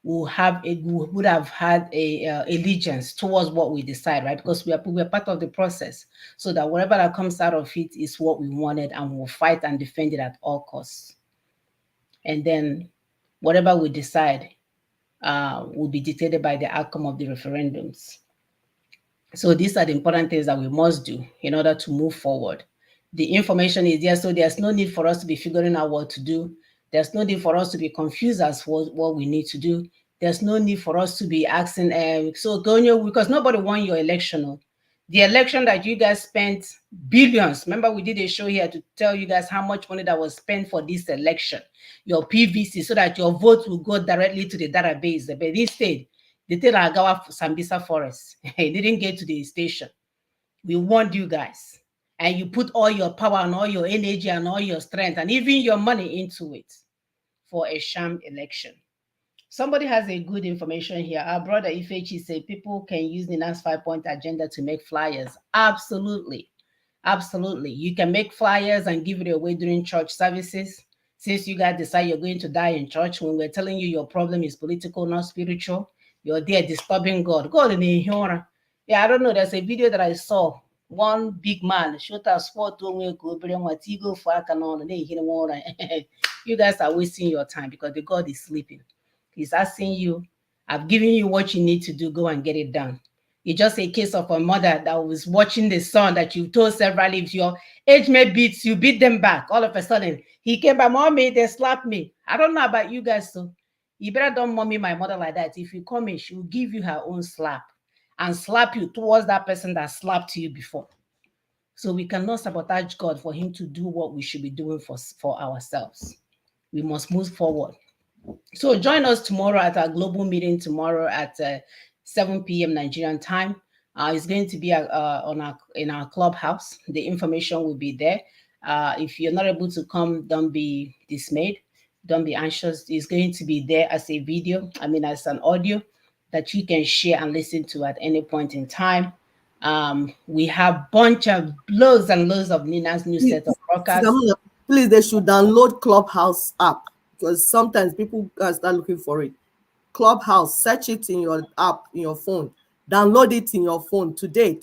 we would have had a allegiance towards what we decide, right? Because we're part of the process, so that whatever that comes out of it is what we wanted, and we'll fight and defend it at all costs. And then whatever we decide will be dictated by the outcome of the referendums. So these are the important things that we must do in order to move forward. The information is there, so there's no need for us to be figuring out what to do. There's no need for us to be confused as what we need to do. There's no need for us to be asking. So Gonyo, because nobody won your election. The election that you guys spent billions. Remember, we did a show here to tell you guys how much money that was spent for this election, your PVC, so that your vote will go directly to the database. But instead, they did Agawa Sambisa Forest. It didn't get to the station. We warned you guys. And you put all your power and all your energy and all your strength and even your money into it for a sham election. Somebody has a good information here. Our brother Ifechi said people can use the NAS 5-point agenda to make flyers. Absolutely. Absolutely. You can make flyers and give it away during church services. Since you guys decide you're going to die in church, when we're telling you your problem is political, not spiritual, you're there disturbing God. God in a humor. Yeah, I don't know. There's a video that I saw. One big man shot a sport you guys are wasting your time because the God is sleeping. He's asking you, I've given you what you need to do, go and get it done. It's just a case of a mother that was watching the son that you told several if your age mate beats you, beat them back. All of a sudden, he came by, mommy, they slapped me. I don't know about you guys, so you better don't mommy my mother like that. If you come in, she will give you her own slap and slap you towards that person that slapped you before. So we cannot sabotage God for him to do what we should be doing for ourselves. We must move forward. So join us tomorrow at our global meeting tomorrow at 7 p.m. Nigerian time. It's going to be in our clubhouse. The information will be there. If you're not able to come, don't be dismayed. Don't be anxious. It's going to be there as a video, as an audio that you can share and listen to at any point in time. We have bunch of loads and loads of Nina's new set of broadcasts. Please, they should download Clubhouse app because sometimes people start looking for it. Clubhouse, search it in your app, in your phone. Download it in your phone today,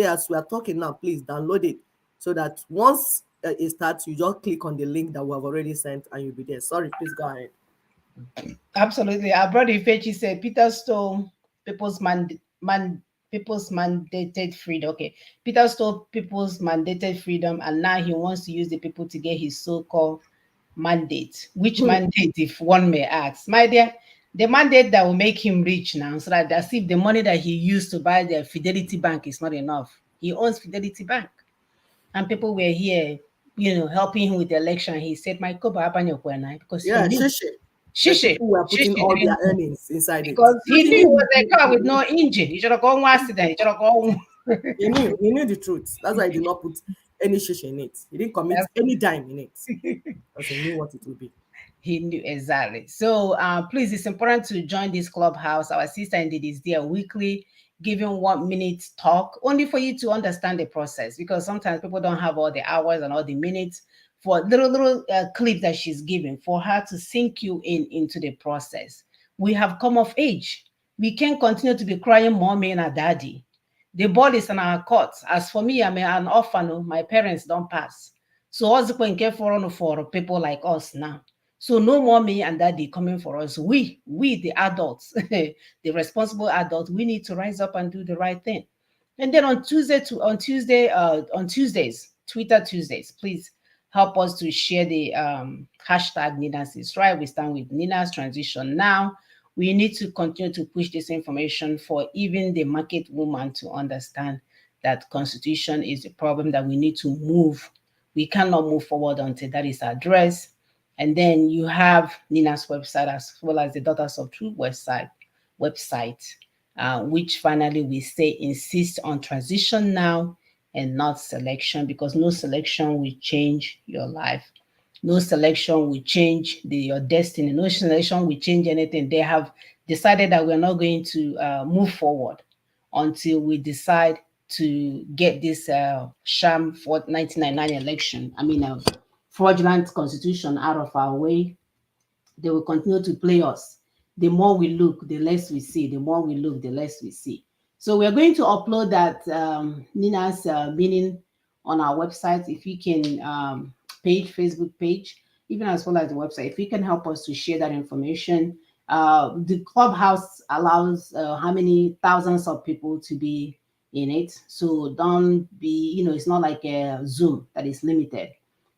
as we are talking now. Please download it so that once it starts, you just click on the link that we have already sent and you'll be there. Sorry, please go ahead. Absolutely. Our brother Ifechi said Peter stole people's people's mandated freedom. Okay. Peter stole people's mandated freedom and now he wants to use the people to get his so-called mandate. Which mandate, if one may ask? My dear, the mandate that will make him rich now, so that as if the money that he used to buy the Fidelity Bank is not enough. He owns Fidelity Bank. And people were here, helping him with the election. He said, my because yeah, he knew. People were putting all their earnings inside because it. He knew it was a car with no engine. He should have gone one accident. He should have gone. He knew the truth. That's why he did not put any shish in it. He didn't commit any dime in it because he knew what it would be. He knew exactly. So please, it's important to join this clubhouse. Our sister indeed is there weekly, giving 1 minute talk, only for you to understand the process, because sometimes people don't have all the hours and all the minutes for little clips that she's giving for her to sink you into the process. We have come of age. We can't continue to be crying mommy and daddy. The ball is in our court. As for me, I'm an orphan. My parents don't pass. So what's the point for people like us now? So no more me and daddy coming for us. We the adults, the responsible adults, we need to rise up and do the right thing. And then on Tuesdays, Twitter Tuesdays, please help us to share the hashtag Nina's is right. We stand with Nina's transition now. We need to continue to push this information for even the market woman to understand that constitution is a problem that we need to move. We cannot move forward until that is addressed. And then you have Nina's website as well as the Daughters of Truth website, which finally we say insist on transition now and not selection, because no selection will change your life. No selection will change your destiny. No selection will change anything. They have decided that we're not going to move forward until we decide to get this sham for 1999 election, fraudulent constitution out of our way. They will continue to play us. The more we look, the less we see. The more we look, the less we see. So we're going to upload that Nina's meaning on our website. If you can Facebook page, even as well as the website, if you can help us to share that information. The clubhouse allows how many thousands of people to be in it. So don't be, it's not like a Zoom that is limited.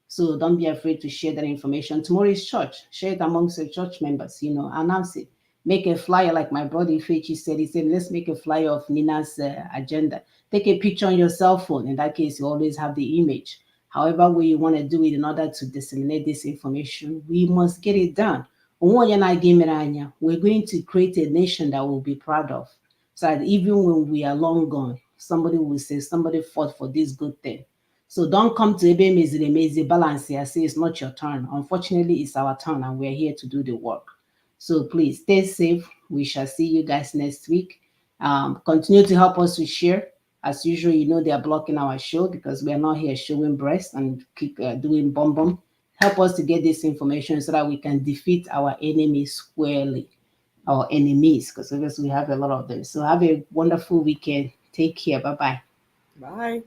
So don't be afraid to share that information. Tomorrow is church. Share it amongst the church members, announce it. make a flyer like my brother Ifechi said. He said, let's make a flyer of Nina's agenda. Take a picture on your cell phone. In that case, you always have the image. However way you want to do it in order to disseminate this information, we must get it done. We're going to create a nation that we'll be proud of. So that even when we are long gone, somebody will say, somebody fought for this good thing. So don't come to Ebe Mezile balance here, say it's not your turn. Unfortunately, it's our turn and we're here to do the work. So please stay safe. We shall see you guys next week. Continue to help us to share. As usual, you know they are blocking our show because we are not here showing breast and keep doing bomb bomb. Help us to get this information so that we can defeat our enemies squarely, our enemies, because obviously we have a lot of them. So have a wonderful weekend. Take care. Bye bye. Bye.